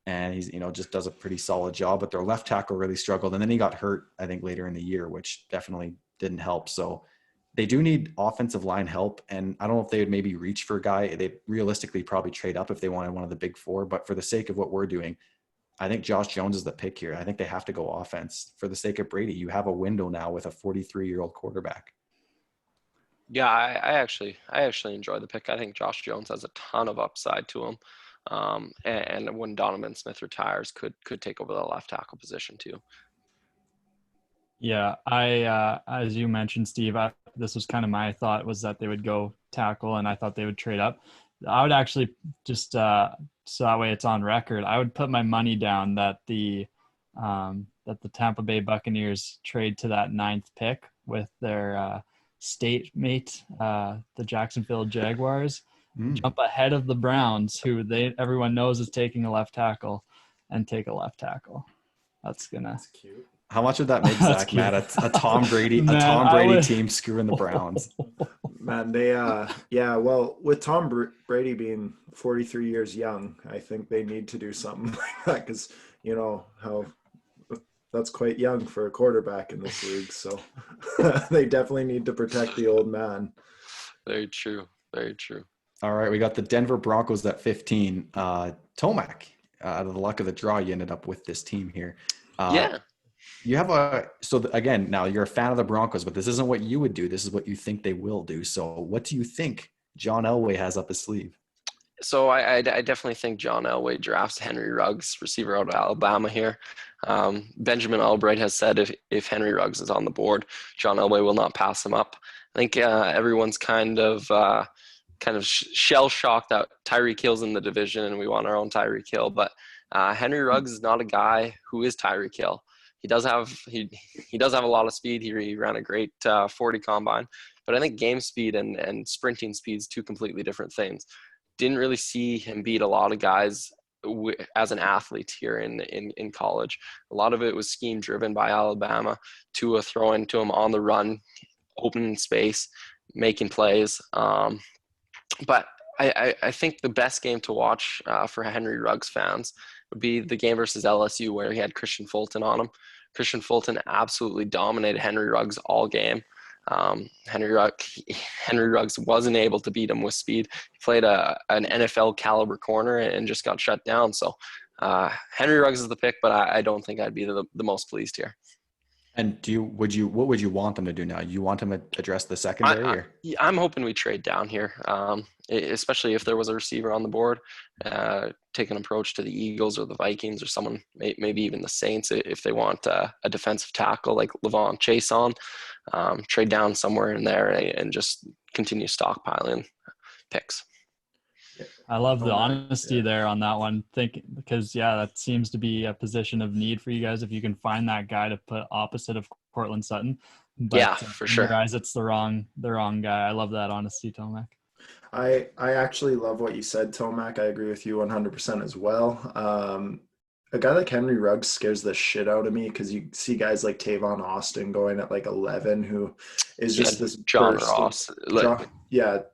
and he's just does a pretty solid job. But their left tackle really struggled, and then he got hurt, I think, later in the year, which definitely didn't help. So they do need offensive line help, and I don't know if they would maybe reach for a guy. They'd realistically probably trade up if they wanted one of the big 4, but for the sake of what we're doing, I think Josh Jones is the pick here. I think they have to go offense for the sake of Brady. You have a window now with a 43-year-old quarterback. Yeah, I actually enjoy the pick. I think Josh Jones has a ton of upside to him. And when Donovan Smith retires, could take over the left tackle position too. Yeah, as you mentioned, Steve, this was kind of my thought, was that they would go tackle, and I thought they would trade up. I would actually just so that way it's on record, I would put my money down that the Tampa Bay Buccaneers trade to that 9th pick with their state mate, the Jacksonville Jaguars, jump ahead of the Browns, who everyone knows is taking a left tackle, and take a left tackle. That's cute. How much would that make Zach mad? A Tom Brady, team screwing the Browns. Man, they well, with Tom Brady being 43 years young, I think they need to do something like that, because how that's quite young for a quarterback in this league. So they definitely need to protect the old man. Very true. Very true. All right, we got the Denver Broncos at 15. Tomac, out of the luck of the draw, you ended up with this team here. Yeah. You have again, now you're a fan of the Broncos, but this isn't what you would do. This is what you think they will do. So what do you think John Elway has up his sleeve? So I definitely think John Elway drafts Henry Ruggs, receiver out of Alabama here. Benjamin Albright has said if Henry Ruggs is on the board, John Elway will not pass him up. I think everyone's kind of shell-shocked that Tyreek Hill's in the division and we want our own Tyreek Hill. But Henry Ruggs is not a guy who is Tyreek Hill. He does have a lot of speed. He ran a great 40 combine, but I think game speed and sprinting speed is 2 completely different things. Didn't really see him beat a lot of guys as an athlete here in college. A lot of it was scheme driven by Alabama. Tua throwing to him on the run, open space, making plays. But I think the best game to watch for Henry Ruggs fans would be the game versus LSU, where he had Christian Fulton on him. Christian Fulton absolutely dominated Henry Ruggs all game. Henry Ruggs wasn't able to beat him with speed. He played an NFL caliber corner and just got shut down. So Henry Ruggs is the pick, but I don't think I'd be the most pleased here. And what would you want them to do now? You want them to address the secondary? I'm hoping we trade down here, especially if there was a receiver on the board. Take an approach to the Eagles or the Vikings or someone, maybe even the Saints, if they want a defensive tackle like Levon Chase on. Trade down somewhere in there and just continue stockpiling picks. I love the honesty there on that one. Because that seems to be a position of need for you guys if you can find that guy to put opposite of Cortland Sutton. But for sure. Guys, it's the wrong guy. I love that honesty, Tomac. I actually love what you said, Tomac. I agree with you 100% as well. A guy like Henry Ruggs scares the shit out of me, because you see guys like Tavon Austin going at like 11, who is just this John Ross.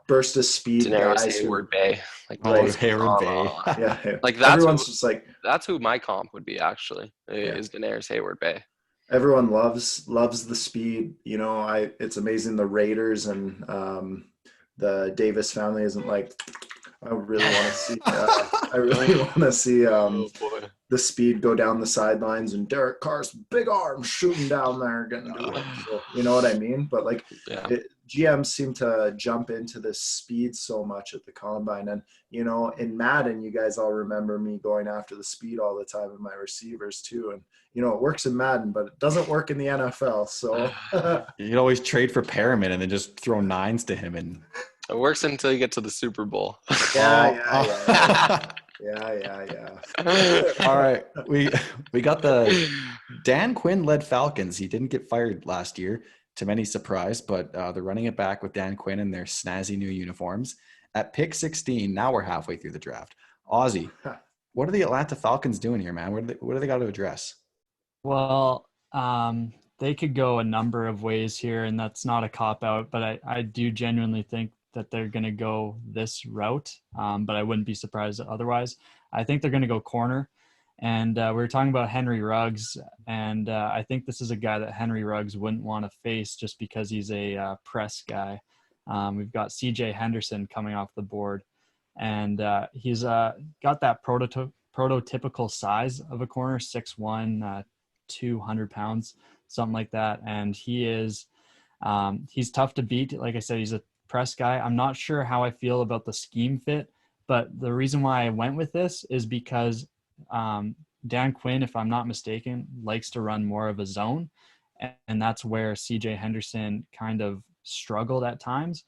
Burst of speed. Daenerys Hayward Bay. Hayward Bay. That's who my comp would be, actually, is Daenerys Hayward Bay. Everyone loves the speed. It's amazing the Raiders and the Davis family isn't like, I really want to see the speed go down the sidelines and Derek Carr's big arms shooting down there, getting to it. So, you know what I mean? But GMs seem to jump into this speed so much at the combine. And, you know, in Madden, you guys all remember me going after the speed all the time in my receivers too. And, you know, it works in Madden, but it doesn't work in the NFL. So You'd always trade for Perriman and then just throw 9s to him. And it works until you get to the Super Bowl. yeah. All right. We got the Dan Quinn led Falcons. He didn't get fired last year, to many surprise, but they're running it back with Dan Quinn in their snazzy new uniforms. At pick 16, now we're halfway through the draft. Ozzy, what are the Atlanta Falcons doing here, man? What do they got to address? Well, they could go a number of ways here, and that's not a cop-out, but I do genuinely think that they're going to go this route, but I wouldn't be surprised otherwise. I think they're going to go corner. And we were talking about Henry Ruggs, and I think this is a guy that Henry Ruggs wouldn't want to face just because he's a press guy. We've got C.J. Henderson coming off the board, and he's got that prototypical size of a corner, 6'1", 200 pounds, something like that. And he's tough to beat. Like I said, he's a press guy. I'm not sure how I feel about the scheme fit, but the reason why I went with this is because Dan Quinn, if I'm not mistaken, likes to run more of a zone, and that's where CJ Henderson kind of struggled at times.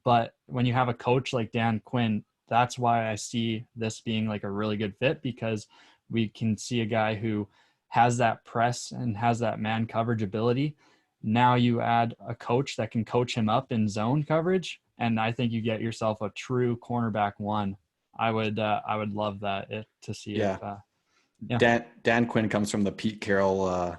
But when you have a coach like Dan Quinn, that's why I see this being like a really good fit, because we can see a guy who has that press and has that man coverage ability. Now you add a coach that can coach him up in zone coverage, and I think you get yourself a true cornerback one. I would love that to see if Dan Quinn comes from the Pete Carroll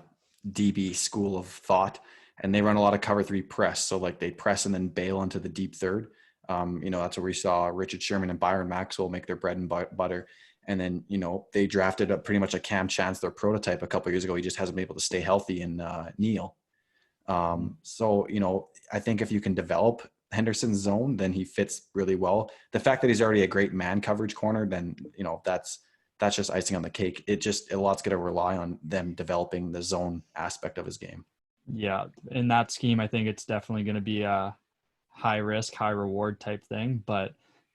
DB school of thought, and they run a lot of cover 3 press. So like they press and then bail into the deep third. That's where we saw Richard Sherman and Byron Maxwell make their bread and butter. And then, they drafted pretty much a Cam Chancellor prototype a couple of years ago. He just hasn't been able to stay healthy in Neal. I think if you can develop Henderson's zone, then he fits really well. The fact that he's already a great man coverage corner, then, that's just icing on the cake. A lot's going to rely on them developing the zone aspect of his game. Yeah. In that scheme, I think it's definitely going to be a high risk, high reward type thing. But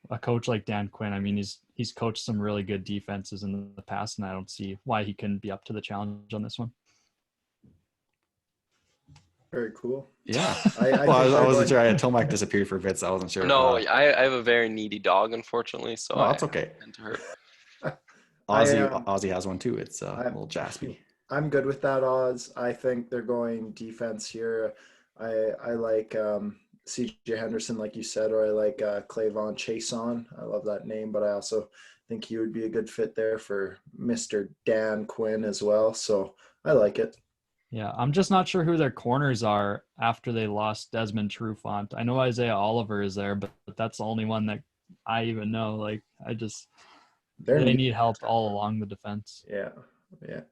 a coach like Dan Quinn, I mean, he's coached some really good defenses in the past, and I don't see why he couldn't be up to the challenge on this one. Very cool. Yeah. I wasn't sure. I had Tomac disappeared for a bit, so I wasn't sure. No, I have a very needy dog, unfortunately. So that's okay. Ozzy has one too. It's a little jaspy. I'm good with that, Oz. I think they're going defense here. I like C.J. Henderson, like you said, or I like Clavon Chason. I love that name, but I also think he would be a good fit there for Mr. Dan Quinn as well. So I like it. Yeah, I'm just not sure who their corners are after they lost Desmond Trufant. I know Isaiah Oliver is there, but that's the only one that I even know. Like, they need help all along the defense. Yeah.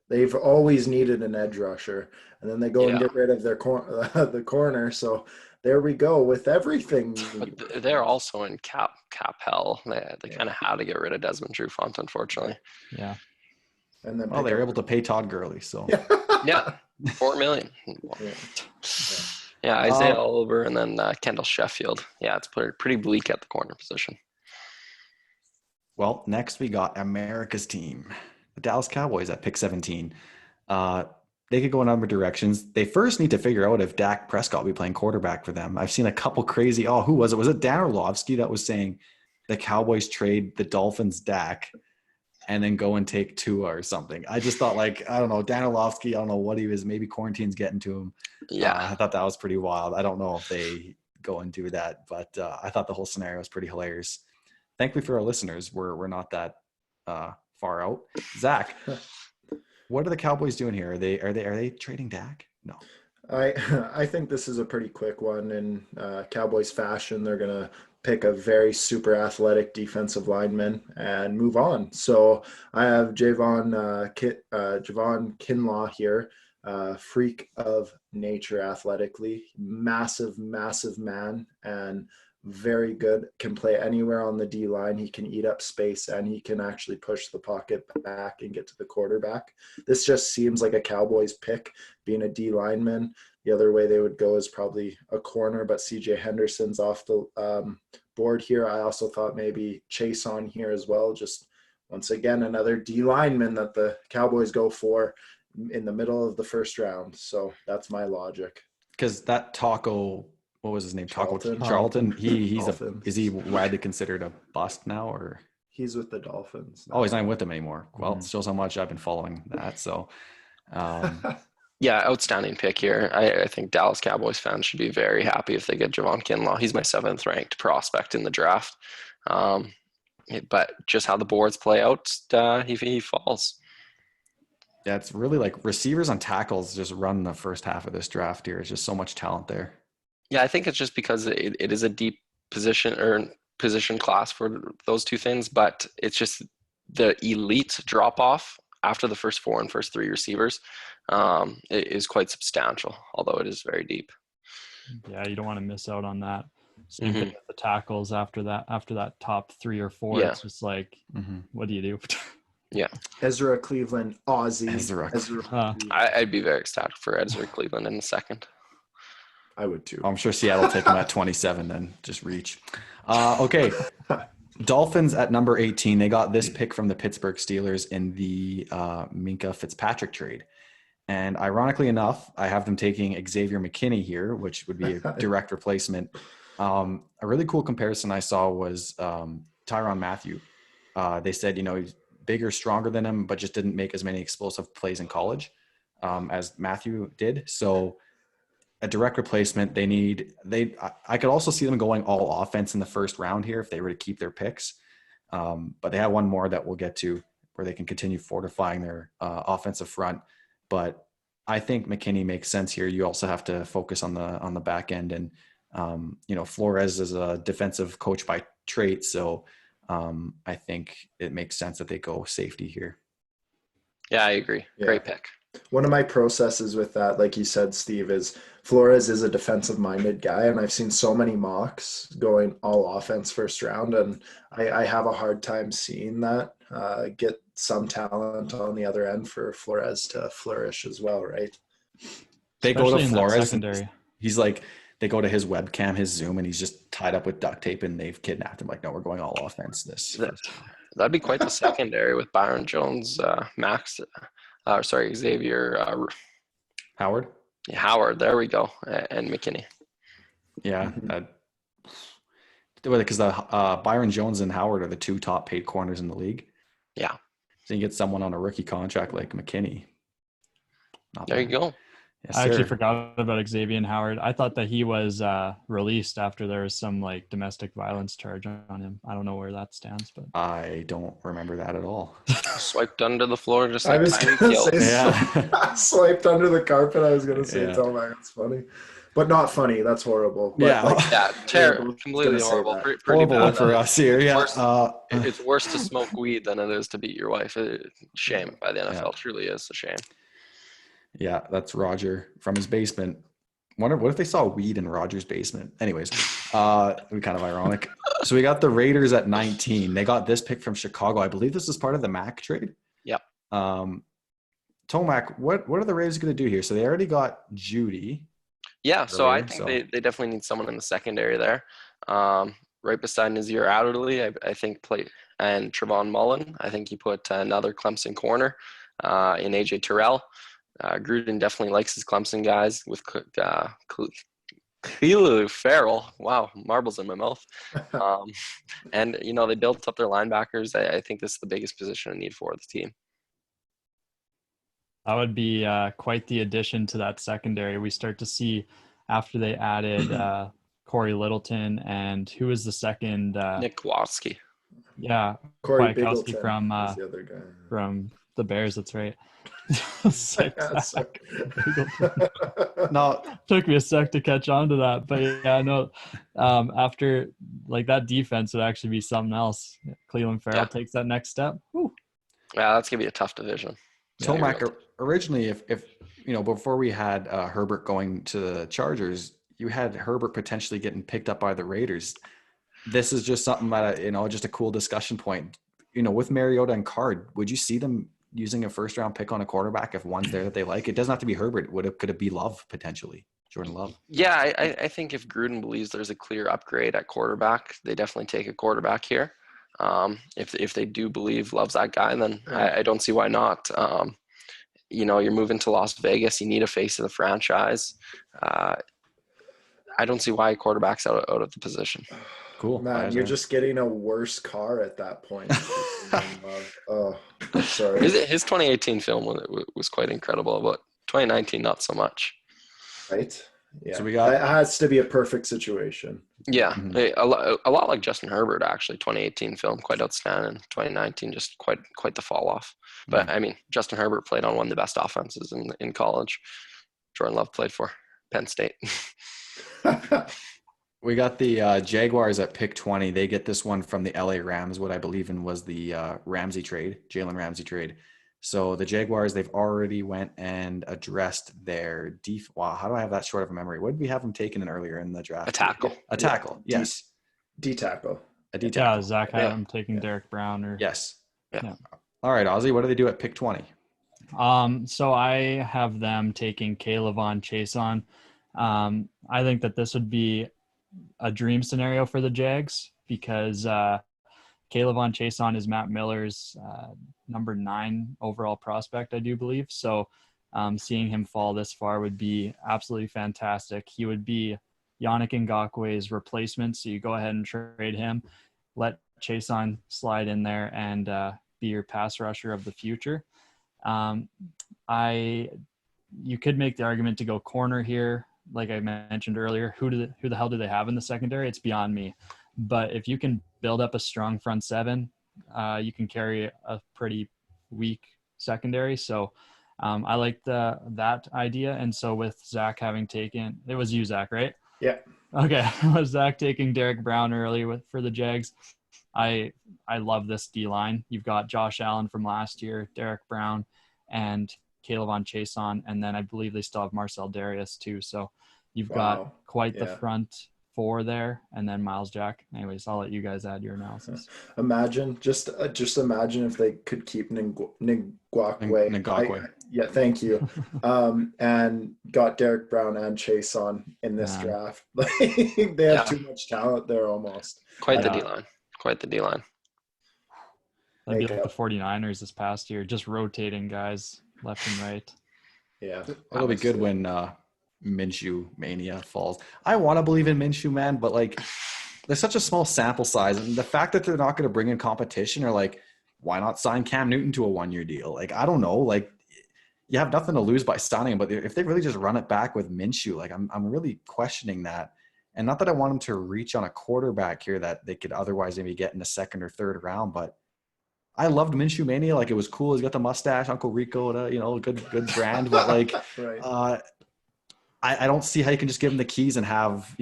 They've always needed an edge rusher, and then they go and get rid of their the corner. So there we go with everything. But they're also in cap hell. They kind of had to get rid of Desmond Trufant, unfortunately. Yeah. And then they were able to pay Todd Gurley. So yeah, $4 million. Yeah, Isaiah Oliver and then Kendall Sheffield. Yeah, it's pretty bleak at the corner position. Well, next we got America's team, the Dallas Cowboys at pick 17. They could go in a number of directions. They first need to figure out if Dak Prescott will be playing quarterback for them. I've seen a couple crazy. Who was it? Was it Dan Orlovsky that was saying the Cowboys trade the Dolphins Dak and then go and take Tua or something? I just thought, I don't know, Dan Orlovsky, I don't know what he was. Maybe quarantine's getting to him. Yeah. I thought that was pretty wild. I don't know if they go and do that, but I thought the whole scenario was pretty hilarious. Thankfully for our listeners, we're not that far out. Zach, what are the Cowboys doing here? Are they trading Dak? No. I think this is a pretty quick one in Cowboys fashion. They're gonna pick a very super athletic defensive lineman and move on. So I have Javon Kinlaw here, freak of nature athletically, massive man, and very good, can play anywhere on the D line. He can eat up space and he can actually push the pocket back and get to the quarterback. This just seems like a Cowboys pick, being a D lineman. The other way they would go is probably a corner, but CJ Henderson's off the board here. I also thought maybe Chase on here as well. Just once again, another D lineman that the Cowboys go for in the middle of the first round. So that's my logic. Because that Taco, what was his name? Charlton. Charlton. He's Dolphins. Is he widely considered a bust now, or? He's with the Dolphins now. Oh, he's not with them anymore. Well, it shows how much I've been following that. So, yeah, outstanding pick here. I think Dallas Cowboys fans should be very happy if they get Javon Kinlaw. He's my 7th ranked prospect in the draft. But just how the boards play out, he falls. yeah, it's really like receivers on tackles just run the first half of this draft here. It's just so much talent there. Yeah, I think it's just because it is a deep position class for those two things, but it's just the elite drop off after the first 4 and first 3 receivers is quite substantial, although it is very deep. Yeah, you don't want to miss out on that. Same thing with the tackles after that top 3 or 4. Yeah. It's just like, what do you do? Yeah. Ezra Cleveland, Aussie. Ezra. I'd be very ecstatic for Ezra Cleveland in the 2nd. I would too. I'm sure Seattle will take him at 27 then just reach. Okay. Dolphins at number 18. They got this pick from the Pittsburgh Steelers in the Minkah Fitzpatrick trade. And ironically enough, I have them taking Xavier McKinney here, which would be a direct replacement. A really cool comparison I saw was Tyrann Mathieu. They said, he's bigger, stronger than him, but just didn't make as many explosive plays in college as Mathieu did. So a direct replacement. I could also see them going all offense in the first round here if they were to keep their picks. But they have one more that we'll get to where they can continue fortifying their offensive front. But I think McKinney makes sense here. You also have to focus on the back end, and Flores is a defensive coach by trait, so I think it makes sense that they go safety here. Yeah, I agree. Yeah. Great pick. One of my processes with that, like you said, Steve, is Flores is a defensive-minded guy, and I've seen so many mocks going all offense first round, and I have a hard time seeing that get some talent on the other end for Flores to flourish as well, right? They Especially go to in that Flores. secondary. He's like, they go to his webcam, his Zoom, and he's just tied up with duct tape, and they've kidnapped him. Like, no, we're going all offense this. That'd be quite the secondary with Byron Jones, Xavier Howard. Howard. There we go, and McKinney. Yeah, because Byron Jones and Howard are the 2 top paid corners in the league. Yeah. So you get someone on a rookie contract like McKinney. There you go. Yes, I actually sir. forgot about Xavier Howard. I thought that he was released after there was some like domestic violence charge on him. I don't know where that stands, but I don't remember that at all. Swiped under the floor just I like was Tiny going to Kill. say Yeah. swiped under the carpet. I was going to say, Yeah. tell me that's funny. But not funny. That's horrible. But Yeah. Yeah, Yeah, completely gonna say horrible. that. Pretty Horrible bad. for us here. Yeah. Worse. It's worse to smoke weed than it is to beat your wife. Shame by the NFL. Yeah. Truly is a shame. Yeah, that's Roger from his basement. Wonder what if they saw weed in Roger's basement. Anyways, it'd be kind of ironic. So we got the Raiders at 19. They got this pick from Chicago. I believe this is part of the Mac trade. Yep. Tomac, what are the Raiders going to do here? So they already got Judy. Yeah, so I earlier, think so- they definitely need someone in the secondary there. Right beside Nazir Adderley, I think and Trevon Mullen. I think you put another Clemson corner in AJ Terrell. Gruden definitely likes his Clemson guys with Clelin Ferrell. Wow, marbles in my mouth. And they built up their linebackers. I think this is the biggest position in need for the team. that would be quite the addition to that secondary. We start to see after they added Corey Littleton and who was the second? Nick Kwiatkowski. Yeah, Corey Kwiatkowski Bigleton from is the other guy. from the Bears. That's right. Yeah, suck. No, Took me a sec to catch on to that, but yeah, no. After like that defense would actually be something else. Clelin Ferrell takes that next step. Whew. Yeah, that's gonna be a tough division. Tomac, originally, if before we had Herbert going to the Chargers, you had Herbert potentially getting picked up by the Raiders. This is just something that just a cool discussion point. With Mariota and Card, would you see them using a first-round pick on a quarterback if one's there that they like? It doesn't have to be Herbert. Could it be Love potentially? Jordan Love. Yeah, I think if Gruden believes there's a clear upgrade at quarterback, they definitely take a quarterback here. If they do believe Love's that guy, then I don't see why not. You're moving to Las Vegas. You need a face of the franchise. I don't see why a quarterback's out of the position. Cool. Man, you're just getting a worse car at that point. Oh, sorry. His 2018 film was quite incredible, but 2019 not so much. Right. Yeah. So that has to be a perfect situation. Yeah, a lot like Justin Herbert actually. 2018 film quite outstanding. 2019 just quite the fall off. But I mean, Justin Herbert played on one of the best offenses in college. Jordan Love played for Penn State. We got the Jaguars at pick 20. They get this one from the LA Rams, what I believe in was the Jalen Ramsey trade. So the Jaguars, they've already went and addressed their Wow, how do I have that short of a memory? What did we have them taken in earlier in the draft? A tackle. A tackle, yes. D-tackle. A D-tackle. Yeah, Zach had them taking Derek Brown. Yes. Yeah. All right, Ozzy, what do they do at pick 20? So I have them taking Kayvon Chason. I think that this would be a dream scenario for the Jags because Kayvon Chason is Matt Miller's number 9 overall prospect, I do believe. So seeing him fall this far would be absolutely fantastic. He would be Yannick Ngakwe's replacement. So you go ahead and trade him, let Chason slide in there and be your pass rusher of the future. You could make the argument to go corner here. Like I mentioned earlier, who the hell do they have in the secondary? It's beyond me. But if you can build up a strong front seven, you can carry a pretty weak secondary. So I like that idea. And so with Zach having taken, it was you, Zach, right? Yeah. Okay. With Zach taking Derek Brown early for the Jags, I love this D-line. You've got Josh Allen from last year, Derek Brown, and Kayvon Chason, and then I believe they still have Marcel Darius too. So you've got quite the front four there, and then Miles Jack. Anyways, I'll let you guys add your analysis. Imagine, just imagine if they could keep Ngakwe. Yeah, thank you. And got Derek Brown and Chason in this draft. They have too much talent there almost. Quite the D-line. Quite the D-line. That'd be like the 49ers this past year, just rotating guys left and right. Yeah. It'll be good when Minshew mania falls. I want to believe in Minshew, man, but like there's such a small sample size. And the fact that they're not going to bring in competition, or like, why not sign Cam Newton to a 1-year deal? Like, I don't know. Like, you have nothing to lose by signing him, but if they really just run it back with Minshew, like I'm really questioning that. And not that I want them to reach on a quarterback here that they could otherwise maybe get in the 2nd or 3rd round, but I loved Minshew Mania. Like, it was cool. He's got the mustache, Uncle Rico, good brand. But like, right. I don't see how you can just give him the keys and have,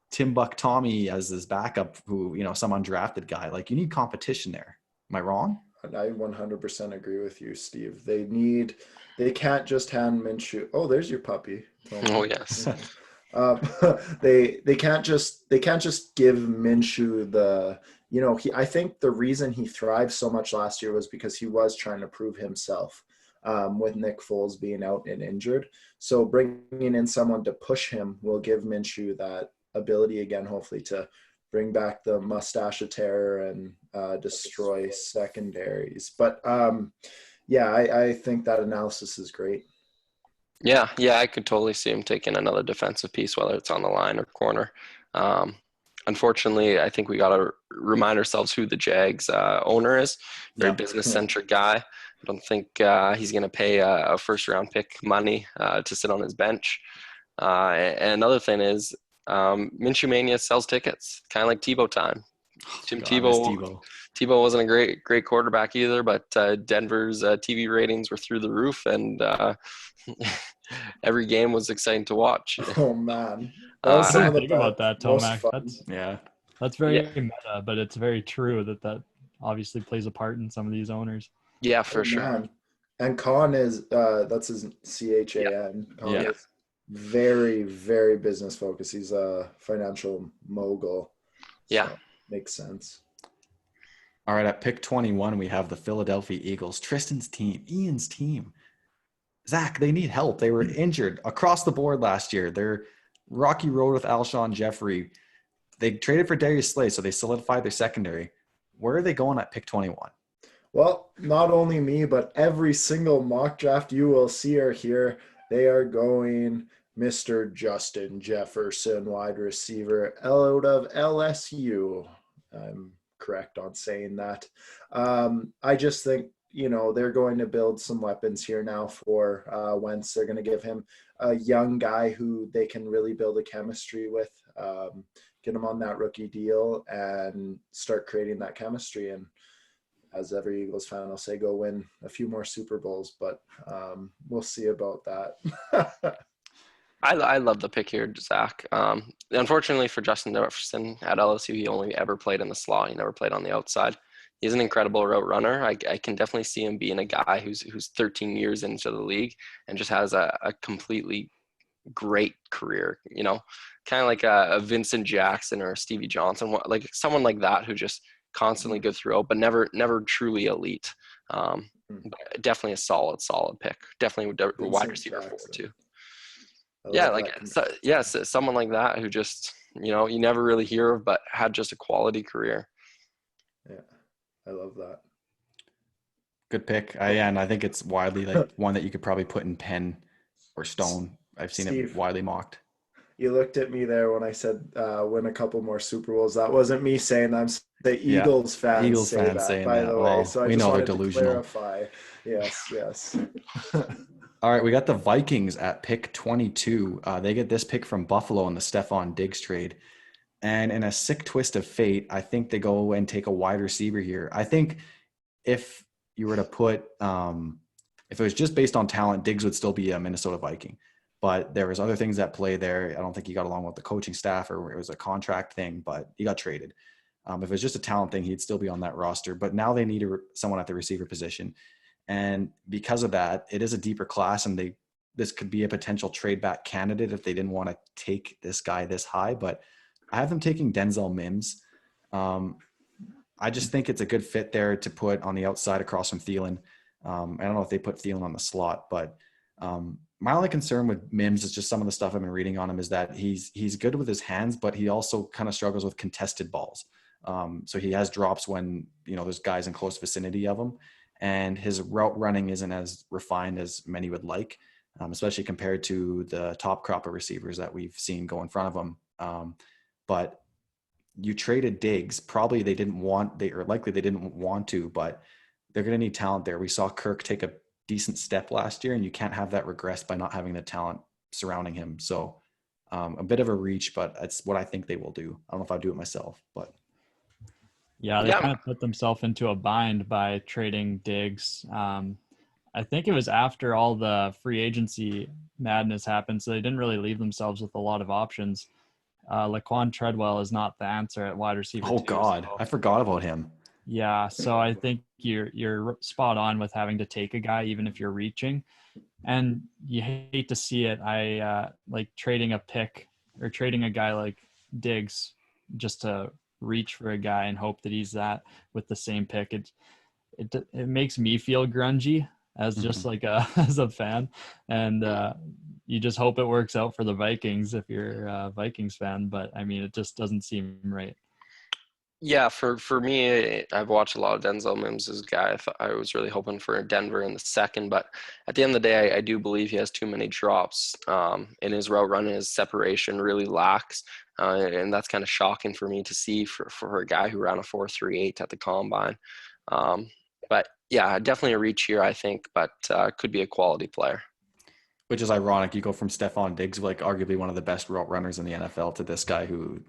Tim Buck Tommy as his backup, who, some undrafted guy. Like, you need competition there. Am I wrong? I 100% agree with you, Steve. They can't just hand Minshew. Oh, there's your puppy. Oh, yes. They can't just give Minshew the, I think the reason he thrived so much last year was because he was trying to prove himself with Nick Foles being out and injured. So bringing in someone to push him will give Minshew that ability again, hopefully, to bring back the mustache of terror and destroy secondaries. But I think that analysis is great. Yeah, I could totally see him taking another defensive piece, whether it's on the line or corner. Unfortunately, I think we got to remind ourselves who the Jags owner is. Very business-centric guy. I don't think he's going to pay a first-round pick money to sit on his bench. And another thing is Minshew Mania sells tickets, kind of like Tebow time. Tebow wasn't a great quarterback either, but Denver's TV ratings were through the roof, and every game was exciting to watch. Oh man, I didn't think about that, Tomac. That's very meta, but it's very true that obviously plays a part in some of these owners. Yeah, for sure. Man. And Khan is that's his CHAN. Khan is very, very business focused. He's a financial mogul. So makes sense. All right, at pick 21, we have the Philadelphia Eagles. Tristan's team, Ian's team. Zach, they need help. They were injured across the board last year. They're rocky road with Alshon Jeffrey. They traded for Darius Slay, so they solidified their secondary. Where are they going at pick 21? Well, not only me, but every single mock draft you will see or hear, they are going Mr. Justin Jefferson, wide receiver out of LSU. I'm correct on saying that. I just think, they're going to build some weapons here now for Wentz. They're going to give him a young guy who they can really build a chemistry with, get him on that rookie deal and start creating that chemistry. And as every Eagles fan, I'll say go win a few more Super Bowls, but we'll see about that. I love the pick here, Zach. Unfortunately for Justin Jefferson at LSU, he only ever played in the slot. He never played on the outside. He's an incredible route runner. I can definitely see him being a guy who's 13 years into the league and just has a completely great career, kind of like a Vincent Jackson or a Stevie Johnson, like someone like that who just constantly go through, but never truly elite. But definitely a solid pick. Definitely a wide receiver Jackson. 4 too. Someone like that who just, you never really hear of, but had just a quality career. Yeah, I love that. Good pick. And I think it's widely like one that you could probably put in pen or stone. I've seen Steve, it widely mocked. You looked at me there when I said win a couple more Super Bowls. That wasn't me saying that. I'm the Eagles fans say that, by the way. So I just wanted to clarify. Yes. All right, we got the Vikings at pick 22. They get this pick from Buffalo in the Stephon Diggs trade. And in a sick twist of fate, I think they go and take a wide receiver here. I think if you were to put if it was just based on talent, Diggs would still be a Minnesota Viking. But there was other things at play there. I don't think he got along with the coaching staff, or it was a contract thing, but he got traded. If it was just a talent thing, he'd still be on that roster. But now they need someone at the receiver position. And because of that, it is a deeper class, and this could be a potential trade back candidate if they didn't want to take this guy this high. But I have them taking Denzel Mims. I just think it's a good fit there to put on the outside across from Thielen. I don't know if they put Thielen on the slot, but my only concern with Mims is just some of the stuff I've been reading on him is that he's good with his hands, but he also kind of struggles with contested balls. So he has drops when, there's guys in close vicinity of him, and his route running isn't as refined as many would like, especially compared to the top crop of receivers that we've seen go in front of him. But you traded Diggs. Probably they didn't want to, but they're going to need talent there. We saw Kirk take a decent step last year, and you can't have that regress by not having the talent surrounding him. So a bit of a reach, but it's what I think they will do. I don't know if I'd do it myself, but they kind of put themselves into a bind by trading Diggs. I think it was after all the free agency madness happened, so they didn't really leave themselves with a lot of options. Laquan Treadwell is not the answer at wide receiver. Oh God, so I forgot about him. Yeah, so I think you're spot on with having to take a guy even if you're reaching, and you hate to see it. I like trading a pick or trading a guy like Diggs just to reach for a guy and hope that he's that with the same pick. It makes me feel grungy as just like as a fan, and you just hope it works out for the Vikings if you're a Vikings fan. But I mean, it just doesn't seem right. Yeah, for me, I've watched a lot of Denzel Mims' guy. I was really hoping for Denver in the second, but at the end of the day, I do believe he has too many drops in his route running. His separation really lacks, and that's kind of shocking for me to see for a guy who ran a 4.38 at the combine. But yeah, definitely a reach here, I think, but could be a quality player. Which is ironic. You go from Stephon Diggs, like arguably one of the best route runners in the NFL, to this guy who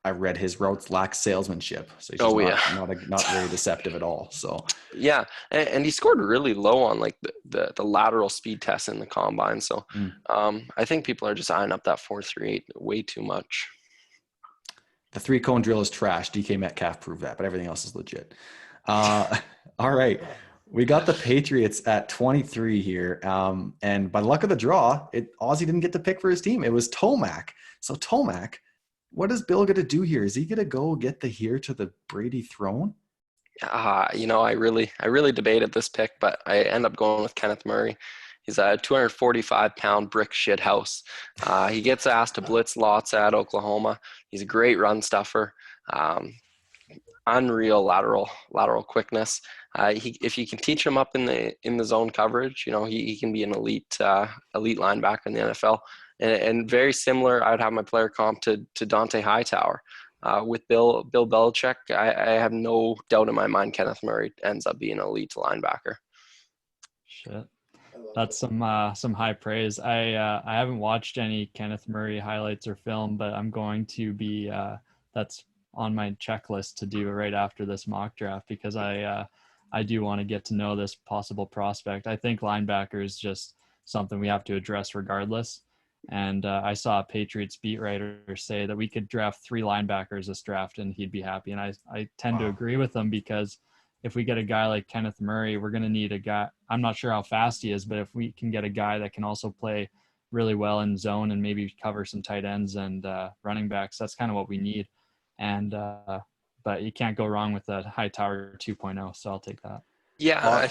I read his routes lack salesmanship. So he's not very deceptive at all. So yeah, and he scored really low on like the lateral speed test in the combine. So I think people are just eyeing up that 4.38 way too much. The 3-cone drill is trash. DK Metcalf proved that, but everything else is legit. All right. We got the Patriots at 23 here. And by the luck of the draw, Ozzie didn't get to pick for his team. It was Tomac. So Tomac, what is Bill going to do here? Is he going to go get the heir to the Brady throne? I really debated this pick, but I end up going with Kenneth Murray. He's a 245-pound brick shit house. He gets asked to blitz lots at Oklahoma. He's a great run stuffer. Unreal lateral quickness. If you can teach him up in the zone coverage, he can be an elite linebacker in the NFL. And very similar, I would have my player comp to Dante Hightower. With Bill Belichick, I have no doubt in my mind Kenneth Murray ends up being an elite linebacker. Shit. That's some high praise. I haven't watched any Kenneth Murray highlights or film, but I'm going to be that's on my checklist to do right after this mock draft, because I do want to get to know this possible prospect. I think linebacker is just something we have to address regardless. And I saw a Patriots beat writer say that we could draft 3 linebackers this draft and he'd be happy. And I tend to agree with him, because if we get a guy like Kenneth Murray, we're going to need a guy. I'm not sure how fast he is, but if we can get a guy that can also play really well in zone and maybe cover some tight ends and running backs, that's kind of what we need. And but you can't go wrong with that Hightower 2.0, so I'll take that. Yeah,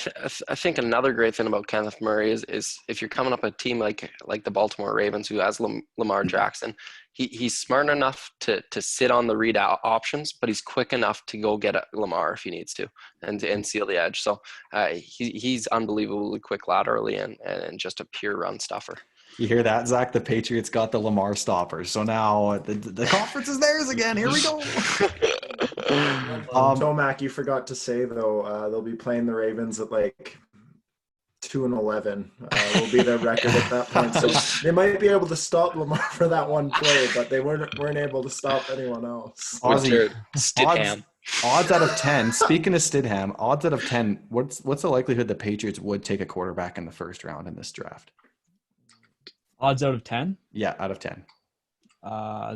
I think another great thing about Kenneth Murray is if you're coming up a team like the Baltimore Ravens, who has Lamar Jackson, he's smart enough to sit on the read out options, but he's quick enough to go get Lamar if he needs to and seal the edge. So he's unbelievably quick laterally and just a pure run stuffer. You hear that, Zach? The Patriots got the Lamar stoppers. So now the conference is theirs again. Here we go. Tomac, you forgot to say, though, they'll be playing the Ravens at like 2-11 will be their record at that point. So they might be able to stop Lamar for that one play, but they weren't able to stop anyone else. Ozzy, Stidham. Odds out of 10. Speaking of Stidham, odds out of 10. What's the likelihood the Patriots would take a quarterback in the first round in this draft? Odds out of 10? Yeah, out of 10.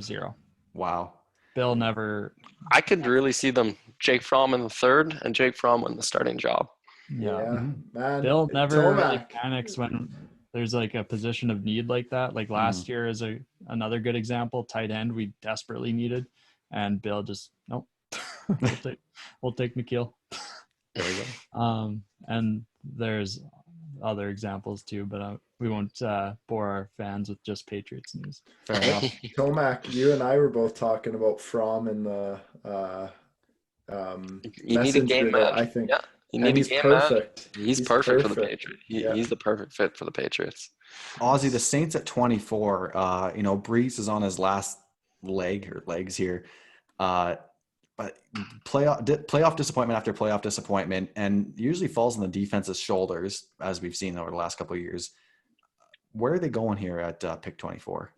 0. Wow. Bill never. I could really see them Jake Fromm in the third and Jake Fromm win the starting job. Yeah. Man. Bill never really panics when there's like a position of need like that. Like last year is another good example. Tight end we desperately needed, and Bill just nope. we'll take McKeel. There we go. And there's other examples too, but we won't bore our fans with just Patriots news. Fair enough. Tomac, you and I were both talking about Fromm in the you need a game man. I think. Yeah. You need he's a game perfect. Man. He's perfect for the Patriots. He's the perfect fit for the Patriots. Ozzy, the Saints at 24. Brees is on his last legs here. But playoff disappointment after playoff disappointment, and usually falls on the defense's shoulders, as we've seen over the last couple of years. Where are they going here at pick 24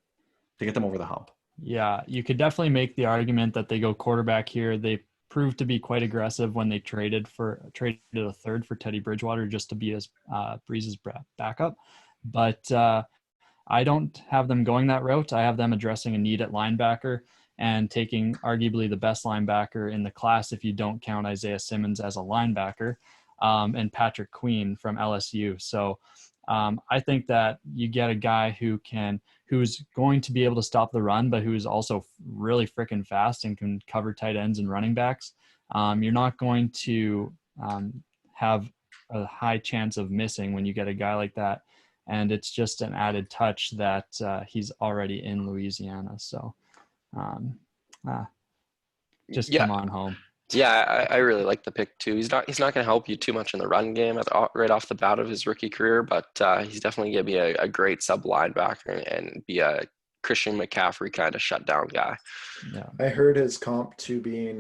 to get them over the hump? Yeah, you could definitely make the argument that they go quarterback here. They proved to be quite aggressive when they traded a third for Teddy Bridgewater just to be as Breeze's backup. But I don't have them going that route. I have them addressing a need at linebacker and taking arguably the best linebacker in the class if you don't count Isaiah Simmons as a linebacker, and Patrick Queen from LSU. So I think that you get a guy who's going to be able to stop the run, but who's also really freaking fast and can cover tight ends and running backs. You're not going to have a high chance of missing when you get a guy like that. And it's just an added touch that he's already in Louisiana. So come on home. Yeah, I really like the pick too. He's not going to help you too much in the run game right off the bat of his rookie career, but he's definitely going to be a great sub linebacker and be a Christian McCaffrey kind of shutdown guy. Yeah, I heard his comp to being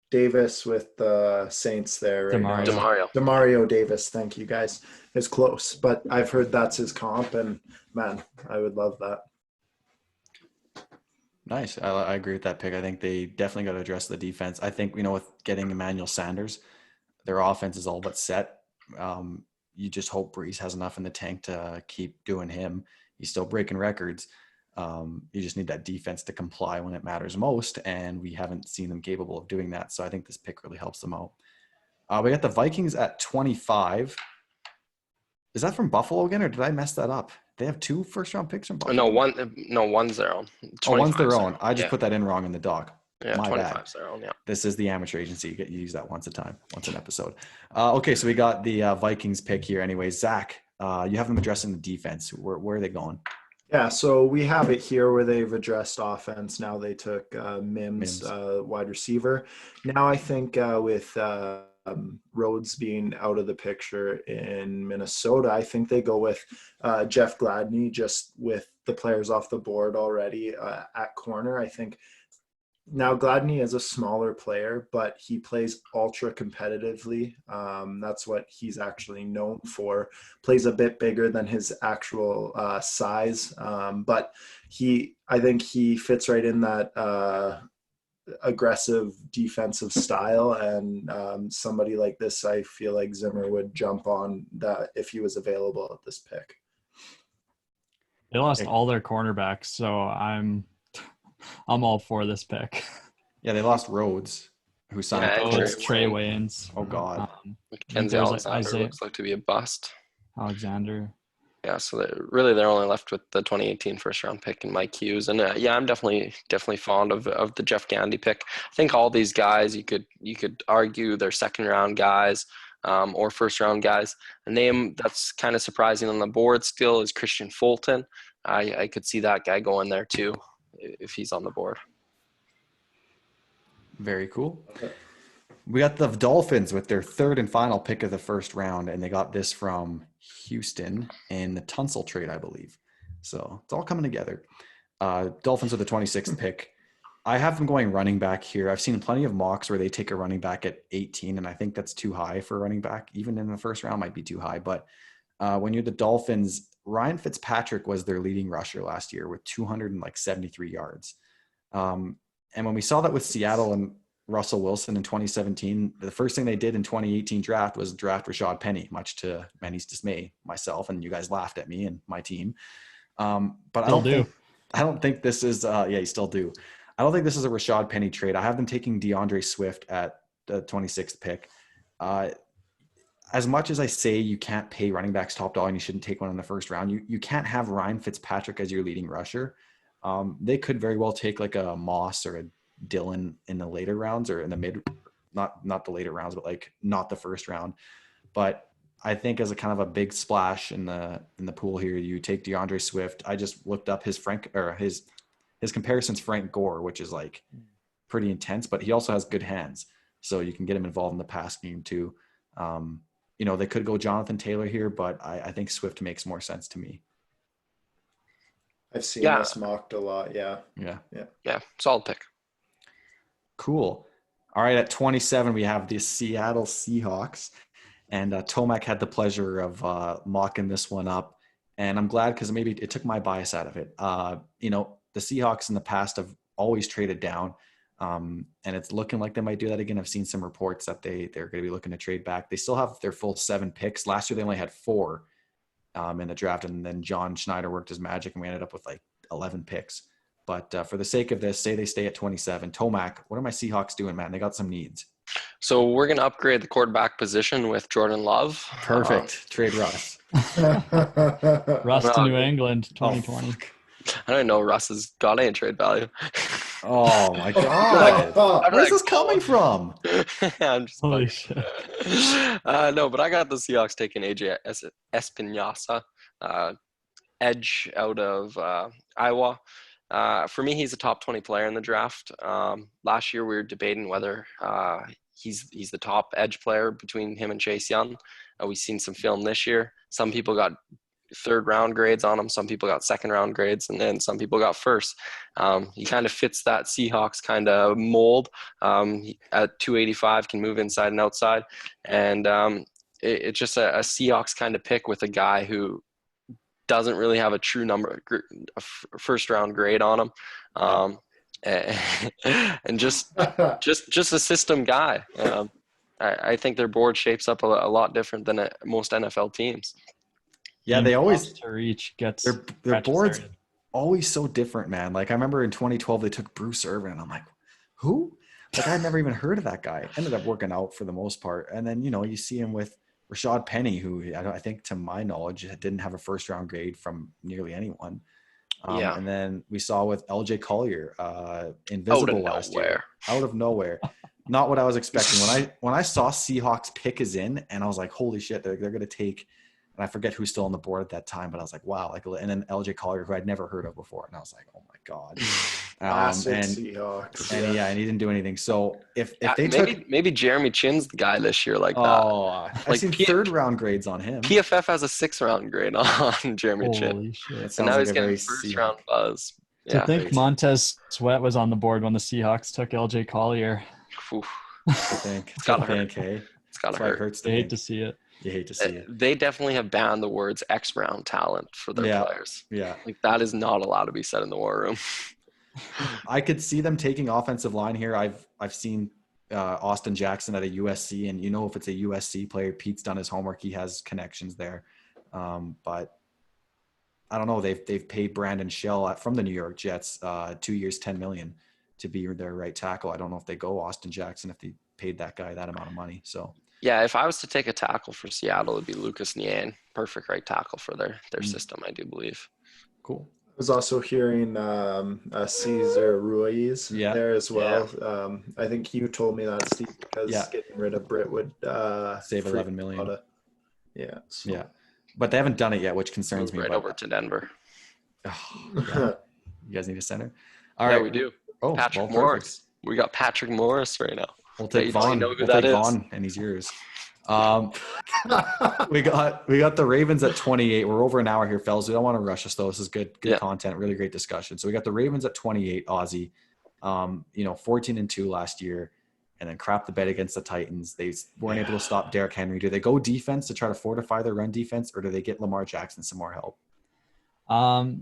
Davis with the Saints there. Right now. Demario Davis. Thank you guys. It's close, but I've heard that's his comp, and man, I would love that. Nice. I agree with that pick. I think they definitely got to address the defense. I think, with getting Emmanuel Sanders, their offense is all but set. You just hope Brees has enough in the tank to keep doing him. He's still breaking records. You just need that defense to comply when it matters most, and we haven't seen them capable of doing that. So I think this pick really helps them out. We got the Vikings at 25. Is that from Buffalo again, or did I mess that up? They have 2 first-round picks from Buffalo? One's their own. One's their own. I just put that in wrong in the doc. Yeah, My 25 bad. their own, yeah. This is the amateur agency. You use that once an episode. Okay, so we got the Vikings pick here. Anyway, Zach, you have them addressing the defense. Where are they going? Yeah, so we have it here where they've addressed offense. Now they took Mims, wide receiver. Now I think with Rhodes being out of the picture in Minnesota, I think they go with Jeff Gladney, just with the players off the board already at corner. I think now Gladney is a smaller player, but he plays ultra competitively. That's what he's actually known for. Plays a bit bigger than his actual size, but I think he fits right in that aggressive defensive style. And somebody like this, I feel like Zimmer would jump on that if he was available at this pick. They lost all their cornerbacks, so I'm all for this pick. Yeah, they lost Rhodes, who signed. Trey Waynes. Oh God. Mackenzie Alexander looks like to be a bust. Alexander. Yeah, so they're only left with the 2018 first round pick and Mike Hughes. And I'm definitely fond of the Jeff Gandy pick. I think all these guys you could argue they're second round guys or first round guys. A name that's kind of surprising on the board still is Christian Fulton. I could see that guy going there too if he's on the board. Very cool. We got the Dolphins with their third and final pick of the first round, and they got this from Houston in the Tunsil trade, I believe. So it's all coming together. Dolphins with the 26th pick. I have them going running back here. I've seen plenty of mocks where they take a running back at 18, and I think that's too high for a running back. Even in the first round might be too high. But when you're the Dolphins, Ryan Fitzpatrick was their leading rusher last year with 273 yards. And when we saw that with Seattle and Russell Wilson in 2017, the first thing they did in 2018 draft was draft Rashad Penny, much to many's dismay, myself, and you guys laughed at me and my team. But I don't think this is, you still do. I don't think this is a Rashad Penny trade. I have them taking DeAndre Swift at the 26th pick. As much as I say you can't pay running backs top dollar and you shouldn't take one in the first round, you can't have Ryan Fitzpatrick as your leading rusher. They could very well take like a Moss or a Dillon in the later rounds or in the mid, not the later rounds, but like not the first round. But I think as a kind of a big splash in the pool here, you take DeAndre Swift. I just looked up his comparisons Frank Gore, which is like pretty intense, but he also has good hands, so you can get him involved in the pass game too. They could go Jonathan Taylor here, but I think Swift makes more sense to me. I've seen this mocked a lot. Yeah. Solid pick. Cool. All right, at 27 we have the Seattle Seahawks, and Tomac had the pleasure of mocking this one up, and I'm glad because maybe it took my bias out of it. The Seahawks in the past have always traded down, and it's looking like they might do that again. I've seen some reports that they're going to be looking to trade back. They still have their full 7 picks. Last year they only had 4 in the draft, and then John Schneider worked his magic, and we ended up with like 11 picks. But for the sake of this, say they stay at 27. Tomac, what are my Seahawks doing, man? They got some needs. So we're going to upgrade the quarterback position with Jordan Love. Perfect. Trade Russ. Russ to New England 2020. I don't know Russ has got any trade value. Oh my God. Where's this coming from? I'm just Holy shit. No, but I got the Seahawks taking AJ Espinosa, edge out of Iowa. For me, he's a top 20 player in the draft. Last year, we were debating whether he's the top edge player between him and Chase Young. We've seen some film this year. Some people got third round grades on him. Some people got second round grades, and then some people got first. He kind of fits that Seahawks kind of mold. At 285, can move inside and outside. And it's just a Seahawks kind of pick with a guy who doesn't really have a true first round grade on him. And just a system guy. I think their board shapes up a lot different than most NFL teams. Yeah, they always to reach gets their boards always so different, man. Like I remember in 2012 they took Bruce Irvin, and I'm like, who? Like I'd never even heard of that guy. Ended up working out for the most part, and then you see him with Rashad Penny, who I think to my knowledge didn't have a first round grade from nearly anyone. Yeah. And then we saw with LJ Collier, invisible last year, nowhere. out of nowhere. Not what I was expecting. When I saw Seahawks pick is in, and I was like, holy shit, they're going to take, and I forget who's still on the board at that time, but I was like, wow. And then LJ Collier, who I'd never heard of before. And I was like, oh my God. Classic Seahawks. And he didn't do anything. So if they took, maybe Jeremy Chin's the guy this year like that. I've Like seen third round grades on him. PFF has a 6th round grade on Jeremy Chin. Holy shit. That sounds And now like he's a getting very first round buzz. To think Montez Sweat was on the board when the Seahawks took LJ Collier. Oof. It's gotta hurt. Hey? It's gotta That's why it hurt. hurts I hate to see it. You hate to see it. They definitely have banned the words X round talent for their players. Yeah. Like that is not allowed to be said in the war room. I could see them taking offensive line here. I've seen Austin Jackson at a USC, and if it's a USC player, Pete's done his homework. He has connections there. But I don't know. They've paid Brandon Shell from the New York Jets 2 years, $10 million to be their right tackle. I don't know if they go Austin Jackson if they paid that guy that amount of money. So yeah, if I was to take a tackle for Seattle, it'd be Lucas Niang. Perfect right tackle for their system, I do believe. Cool. I was also hearing Cesar Ruiz there as well. Yeah. I think you told me that, Steve, because getting rid of Britt would save $11 million. So. But they haven't done it yet, which concerns me. Right over to Denver. You guys need a center? All right, right. we do. Oh, Patrick Morris. We got Patrick Morris right now. We'll take Vaughn. We'll take Vaughn, and he's yours. We got the Ravens at 28. We're over an hour here, fellas. We don't want to rush us though. This is good content, really great discussion. So we got the Ravens at 28, Aussie. 14-2 last year, and then crap the bed against the Titans. They weren't able to stop Derrick Henry. Do they go defense to try to fortify their run defense, or do they get Lamar Jackson some more help?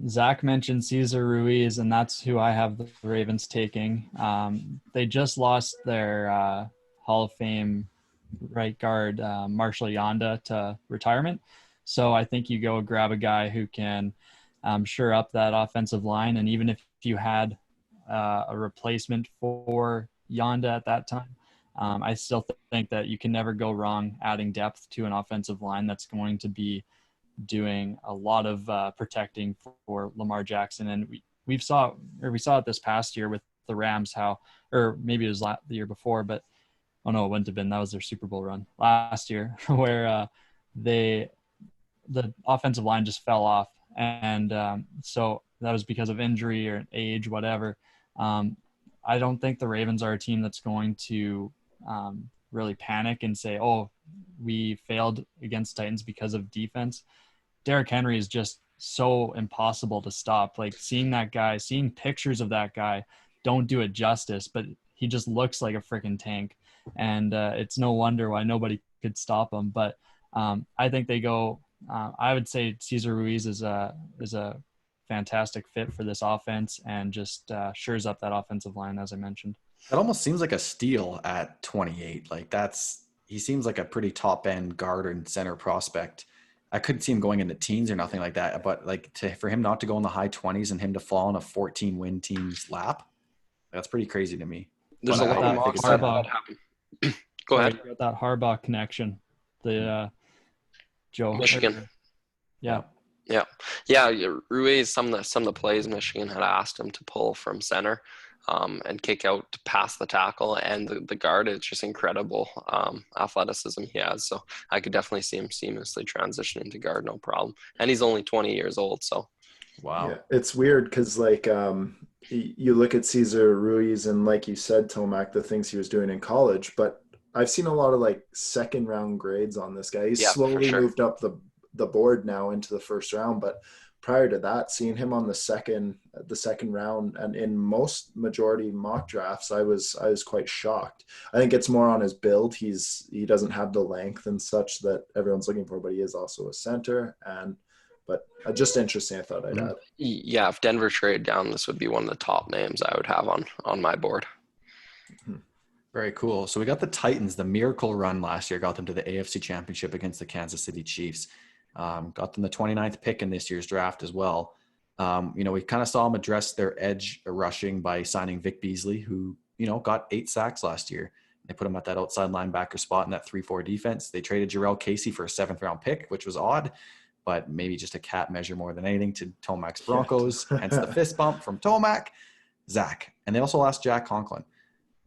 Zach mentioned Cesar Ruiz, and that's who I have the Ravens taking. They just lost their Hall of Fame right guard, Marshall Yanda, to retirement. So I think you go grab a guy who can shore up that offensive line. And even if you had a replacement for Yanda at that time, I still think that you can never go wrong adding depth to an offensive line that's going to be doing a lot of protecting for Lamar Jackson. And we saw it this past year with the Rams, or maybe it was the year before, but oh no, it wouldn't have been. That was their Super Bowl run last year, where the offensive line just fell off, and so that was because of injury or age, whatever. I don't think the Ravens are a team that's going to really panic and say, "Oh, we failed against Titans because of defense." Derrick Henry is just so impossible to stop. Like seeing pictures of that guy don't do it justice, but he just looks like a freaking tank. And it's no wonder why nobody could stop him. But I think they go. I would say Cesar Ruiz is a fantastic fit for this offense, and just shores up that offensive line, as I mentioned. It almost seems like a steal at 28. Like he seems like a pretty top end guard and center prospect. I couldn't see him going into teens or nothing like that, but for him not to go in the high 20s and him to fall on a 14 win team's lap, that's pretty crazy to me. There's a lot of mocks that happen. Go ahead. Got that Harbaugh connection. The Joe Michigan. Yeah. Ruiz, some of the plays Michigan had asked him to pull from center and kick out to pass the tackle, and the guard, it's just incredible athleticism he has. So I could definitely see him seamlessly transition into guard, no problem. And he's only 20 years old, so. Wow. Yeah, it's weird because you look at Cesar Ruiz and like you said, Tomac, the things he was doing in college, but I've seen a lot of second round grades on this guy. He's slowly moved up the board now into the first round, but prior to that, seeing him on the second round and in majority mock drafts, I was quite shocked. I think it's more on his build. He doesn't have the length and such that everyone's looking for, but he is also a center. But just interesting, I thought I'd add. Yeah, if Denver traded down, this would be one of the top names I would have on my board. Very cool. So we got the Titans, the miracle run last year, got them to the AFC Championship against the Kansas City Chiefs. Got them the 29th pick in this year's draft as well. We kind of saw them address their edge rushing by signing Vic Beasley, who, got 8 sacks last year. They put him at that outside linebacker spot in that 3-4 defense. They traded Jarrell Casey for a 7th round pick, which was odd. but maybe just a cat measure more than anything to Tomac's Broncos, hence the fist bump from Tomac. Zach. And they also lost Jack Conklin.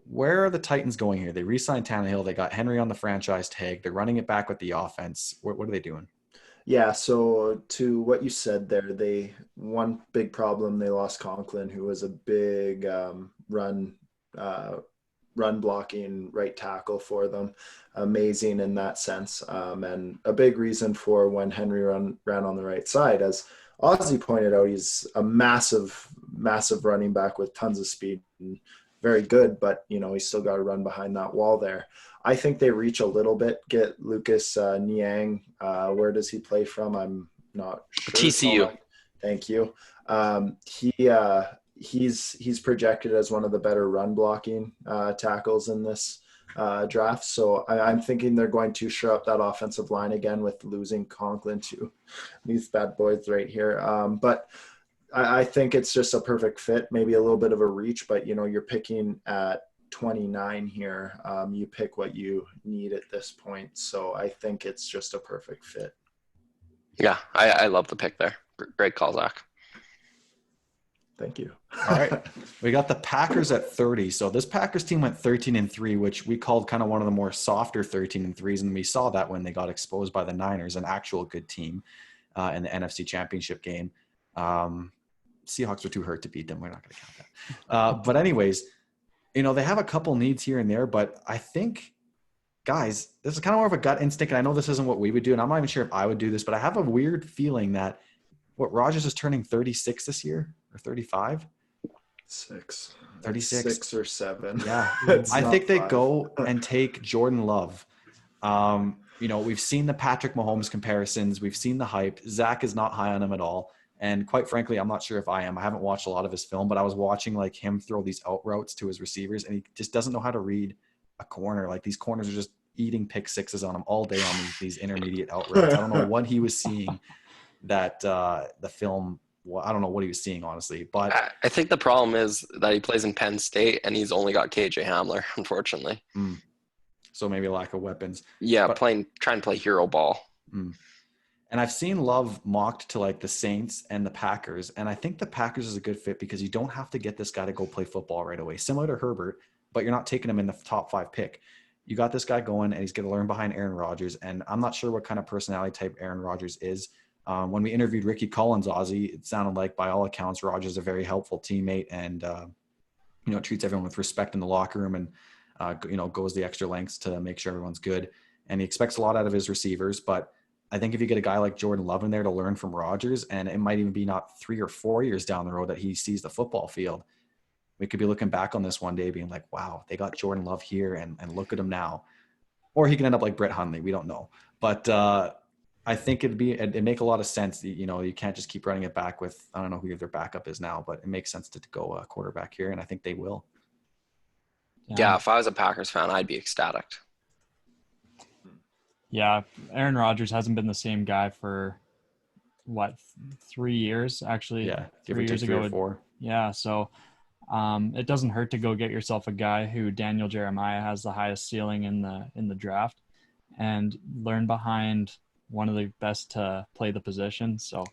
Where are the Titans going here? They re-signed Tannehill. They got Henry on the franchise tag. They're running it back with the offense. What are they doing? Yeah, so to what you said there, one big problem, they lost Conklin, who was a big run blocking right tackle for them. Amazing in that sense. And a big reason for when Henry ran on the right side, as Ozzy pointed out, he's a massive running back with tons of speed and very good, but he's still got to run behind that wall there. I think they reach a little bit, get Lucas Niang. Where does he play from? I'm not sure. TCU. Thank you. He's projected as one of the better run blocking tackles in this draft. So I'm thinking they're going to shore up that offensive line again with losing Conklin to these bad boys right here. But I think it's just a perfect fit, maybe a little bit of a reach, but you're picking at 29 here. You pick what you need at this point. So I think it's just a perfect fit. Yeah, I love the pick there. Great call, Zach. Thank you. All right. We got the Packers at 30. So this Packers team went 13-3, which we called kind of one of the more softer 13-3s. And we saw that when they got exposed by the Niners, an actual good team in the NFC Championship game. Seahawks were too hurt to beat them. We're not going to count that. But anyways, they have a couple needs here and there, but I think, guys, this is kind of more of a gut instinct. And I know this isn't what we would do, and I'm not even sure if I would do this, but I have a weird feeling that Rodgers is turning 36 this year or 35? 36. 6 or 7. Yeah. I think they go and take Jordan Love. We've seen the Patrick Mahomes comparisons. We've seen the hype. Zach is not high on him at all. And quite frankly, I'm not sure if I am. I haven't watched a lot of his film, but I was watching him throw these out routes to his receivers, and he just doesn't know how to read a corner. These corners are just eating pick sixes on him all day on these intermediate out routes. I don't know what he was seeing that the film, I don't know what he was seeing, honestly. But I think the problem is that he plays in Penn State, and he's only got KJ Hamler, unfortunately. So maybe a lack of weapons. Yeah, trying to play hero ball. And I've seen Love mocked to the Saints and the Packers. And I think the Packers is a good fit because you don't have to get this guy to go play football right away. Similar to Herbert, but you're not taking him in the top 5 pick. You got this guy going, and he's going to learn behind Aaron Rodgers. And I'm not sure what kind of personality type Aaron Rodgers is. When we interviewed Ricky Collins, Ozzy, it sounded like by all accounts, Rodgers is a very helpful teammate and, treats everyone with respect in the locker room and, goes the extra lengths to make sure everyone's good. And he expects a lot out of his receivers, but I think if you get a guy like Jordan Love in there to learn from Rodgers, and it might even be not 3 or 4 years down the road that he sees the football field, we could be looking back on this one day being like, wow, they got Jordan Love here and look at him now. Or he can end up like Brett Hundley. We don't know. But I think it'd make a lot of sense. You can't just keep running it back with, I don't know who their backup is now, but it makes sense to go a quarterback here, and I think they will. Yeah, if I was a Packers fan, I'd be ecstatic. Yeah, Aaron Rodgers hasn't been the same guy for 3 years actually. Yeah, 3 years ago. 3 or 4. Yeah, so it doesn't hurt to go get yourself a guy who Daniel Jeremiah has the highest ceiling in the draft, and learn behind one of the best to play the position. So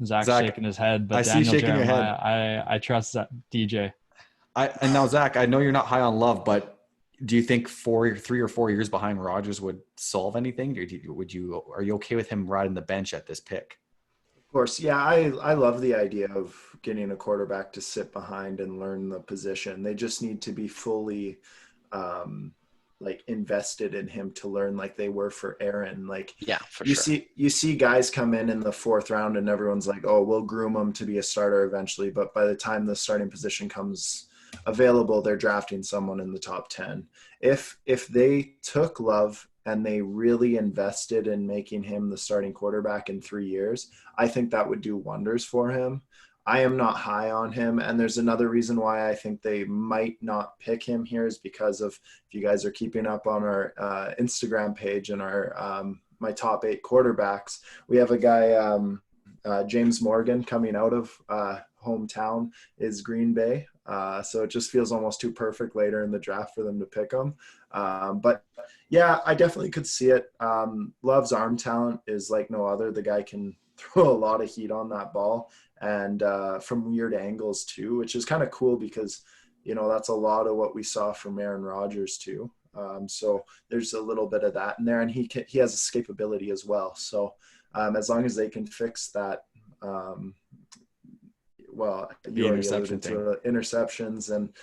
Zach's shaking his head, but Daniel Jeremiah, I trust that DJ. And now Zach, I know you're not high on Love, but do you think 3 or 4 years behind Rodgers would solve anything? Are you okay with him riding the bench at this pick? Of course. Yeah. I love the idea of getting a quarterback to sit behind and learn the position. They just need to be fully invested in him to learn like they were for Aaron. Yeah, for sure. You see guys come in the 4th round and everyone's like, oh, we'll groom him to be a starter eventually. But by the time the starting position comes available, they're drafting someone in the top 10. If they took Love and they really invested in making him the starting quarterback in 3 years, I think that would do wonders for him. I am not high on him, and there's another reason why I think they might not pick him here is because of, if you guys are keeping up on our Instagram page and our my top 8 quarterbacks, we have a guy James Morgan coming out of hometown is Green Bay. So it just feels almost too perfect later in the draft for them to pick him. But yeah, I definitely could see it. Love's arm talent is like no other. The guy can throw a lot of heat on that ball, and from weird angles too, which is kind of cool because, you know, that's a lot of what we saw from Aaron Rodgers too. So there's a little bit of that in there, and he has escapability as well. So as long as they can fix that, well, you already alluded to interceptions and,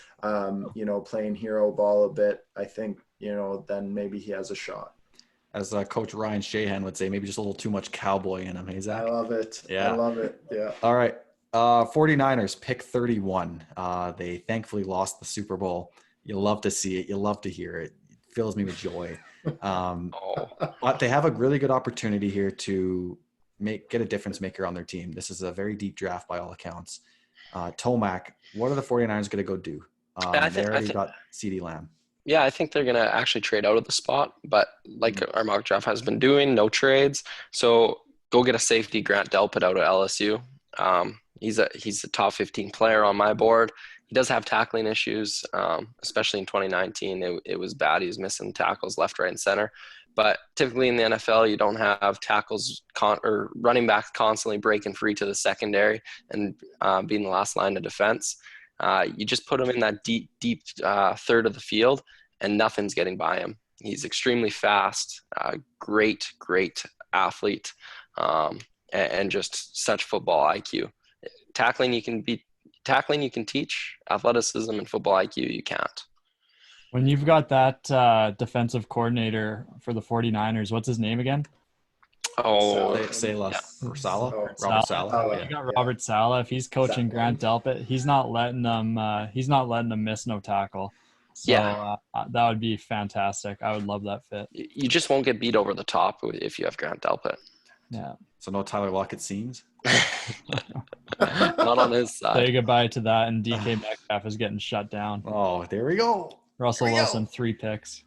you know, playing hero ball a bit, I think, you know, then maybe he has a shot. As Coach Ryan Shahan would say, maybe just a little too much cowboy in him. Hey, Zach? I love it. Yeah. I love it. Yeah. All right. 49ers pick 31. They thankfully lost the Super Bowl. You love to see it. You love to hear it. It fills me with joy. But they have a really good opportunity here to get a difference maker on their team. This is a very deep draft by all accounts. Tomac, what are the 49ers going to go do? They already got CeeDee Lamb. Yeah, I think they're going to actually trade out of the spot, but like our mock draft has been doing, no trades. So go get a safety, Grant Delpit out of LSU. He's a top 15 player on my board. He does have tackling issues, especially in 2019. It was bad. He was missing tackles left, right, and center. But typically in the NFL, you don't have tackles or running backs constantly breaking free to the secondary and being the last line of defense. You just put him in that deep third of the field, and nothing's getting by him. He's extremely fast, great athlete, and just such football IQ. Tackling you can teach. Athleticism and football IQ you can't. When you've got that defensive coordinator for the 49ers, what's his name again? Robert Saleh. You got Robert Saleh. If he's coaching Grant Delpit, he's not letting them miss no tackle. So that would be fantastic. I would love that fit. You just won't get beat over the top if you have Grant Delpit. Yeah. So no Tyler Lockett seams? Not on his side. Say goodbye to that, and DK Metcalf is getting shut down. Oh, there we go. Russell Wilson, 3 picks.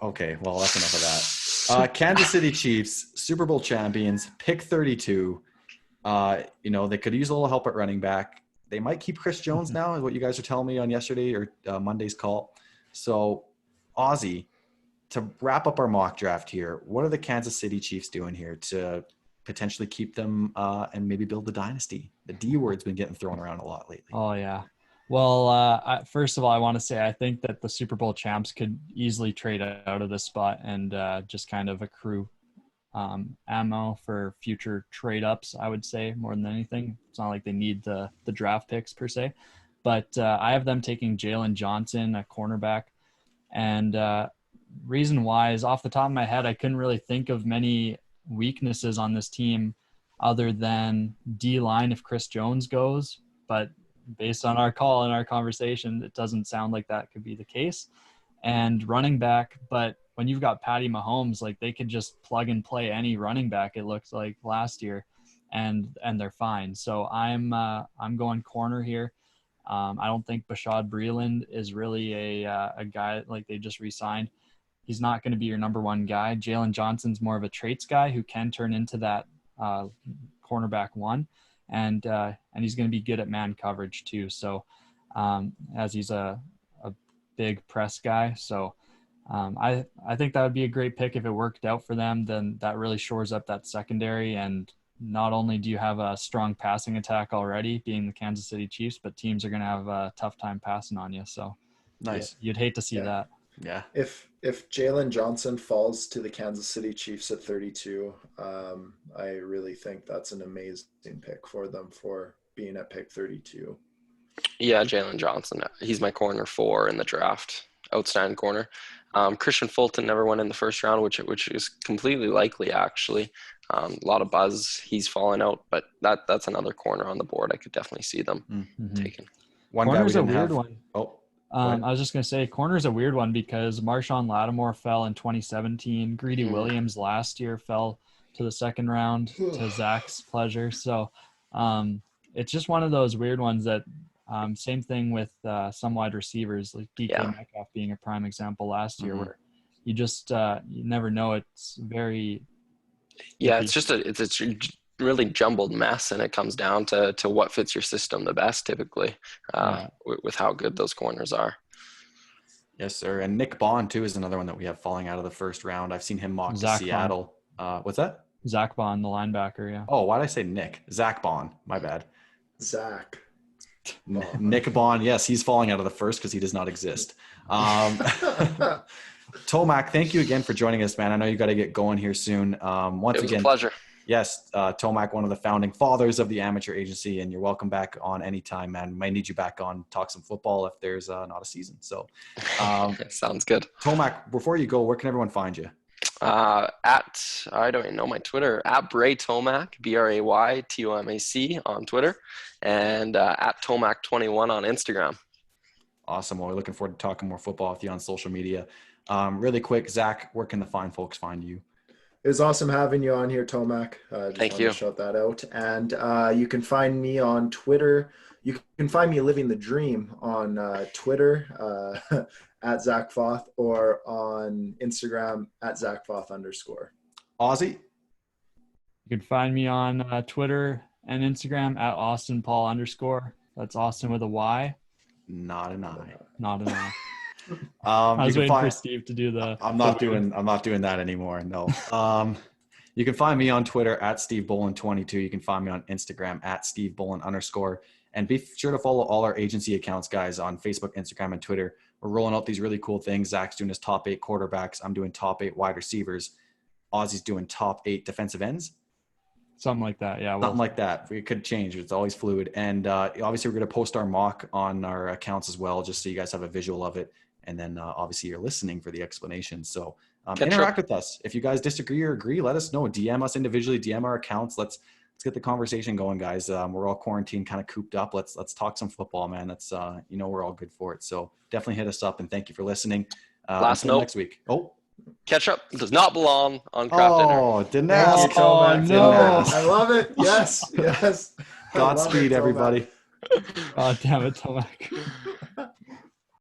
Okay, well, that's enough of that. Kansas City Chiefs, Super Bowl champions, pick 32. You know, they could use a little help at running back. They might keep Chris Jones now, is what you guys were telling me on yesterday or Monday's call. So, Ozzy, to wrap up our mock draft here, what are the Kansas City Chiefs doing here to potentially keep them and maybe build the dynasty? The D word's been getting thrown around a lot lately. Oh, yeah. Well, first of all, I want to say I think that the Super Bowl champs could easily trade out of this spot and just kind of accrue ammo for future trade ups, I would say, more than anything. It's not like they need the draft picks per se. But I have them taking Jalen Johnson, a cornerback. And reason why is off the top of my head, I couldn't really think of many weaknesses on this team other than D-line if Chris Jones goes. But based on our call and our conversation, it doesn't sound like that could be the case. And running back, but when you've got Patty Mahomes, like they could just plug and play any running back, it looks like last year, and they're fine. So I'm going corner here. I don't think Bashaud Breeland is really a guy like they just re-signed. He's not going to be your number one guy. Jalen Johnson's more of a traits guy who can turn into that cornerback one. And he's going to be good at man coverage too. So as he's a big press guy. So I think that would be a great pick if it worked out for them. Then that really shores up that secondary. And not only do you have a strong passing attack already being the Kansas City Chiefs, but teams are going to have a tough time passing on you. So nice. You'd hate to see that. Yeah. If Jalen Johnson falls to the Kansas City Chiefs at 32, I really think that's an amazing pick for them for being at pick 32. Yeah, Jalen Johnson. He's my corner 4 in the draft. Outstanding corner. Christian Fulton never went in the first round, which is completely likely actually. A lot of buzz. He's fallen out, but that's another corner on the board. I could definitely see them taking. Corner's a weird one. Oh. I was just going to say, corner's a weird one because Marshawn Lattimore fell in 2017. Greedy Williams last year fell to the second round to Zach's pleasure. So it's just one of those weird ones that same thing with some wide receivers like DK Metcalf being a prime example last year where you just you never know. It's very it's just it's really jumbled mess, and it comes down to what fits your system the best typically, with how good those corners are. Yes, sir. And Nick Bond too is another one that we have falling out of the first round. I've seen him mocked to Seattle. What's that? Zach Bond, the linebacker. Yeah. Oh, why did I say Nick? Zach Bond. My bad. Zach. Nick Bond. Yes, he's falling out of the first because he does not exist. Tomac, thank you again for joining us, man. I know you got to get going here soon. Once again, a pleasure. Yes, Tomac, one of the founding fathers of the amateur agency, and you're welcome back on anytime, man. We might need you back on, talk some football if there's not a season. So, sounds good. Tomac, before you go, where can everyone find you? I don't even know my Twitter, at Braydon Tomac, BrayTomac on Twitter, and at Tomac21 on Instagram. Awesome. Well, we're looking forward to talking more football with you on social media. Really quick, Zach, where can the fine folks find you? It was awesome having you on here, Tomac. Thank you. To shout that out. And you can find me on Twitter. You can find me living the dream on Twitter at Zach Foth, or on Instagram at ZachFoth_. Ozzy? You can find me on Twitter and Instagram at AustinPaul_. That's Austin with a Y. Not an I. Not an I. I was waiting for Steve to do the. I'm not doing that anymore. No. You can find me on Twitter at SteveBolin22. You can find me on Instagram at SteveBolin_. And be sure to follow all our agency accounts, guys, on Facebook, Instagram, and Twitter. We're rolling out these really cool things. Zach's doing his top 8 quarterbacks. I'm doing top 8 wide receivers. Ozzy's doing top 8 defensive ends. Something like that, yeah. Something like that. It could change. It's always fluid. And obviously, we're going to post our mock on our accounts as well, just so you guys have a visual of it. And then obviously, you're listening for the explanation. So interact with us. If you guys disagree or agree, let us know. DM us individually. DM our accounts. Let's get the conversation going, guys. We're all quarantined, kind of cooped up. Let's talk some football, man. That's we're all good for it. So definitely hit us up, and thank you for listening. Last note next week. Oh. Ketchup does not belong on craft dinner. Oh, didn't ask. Oh, no. I love it. Yes, yes. Godspeed, everybody. Oh, damn it, Tomac.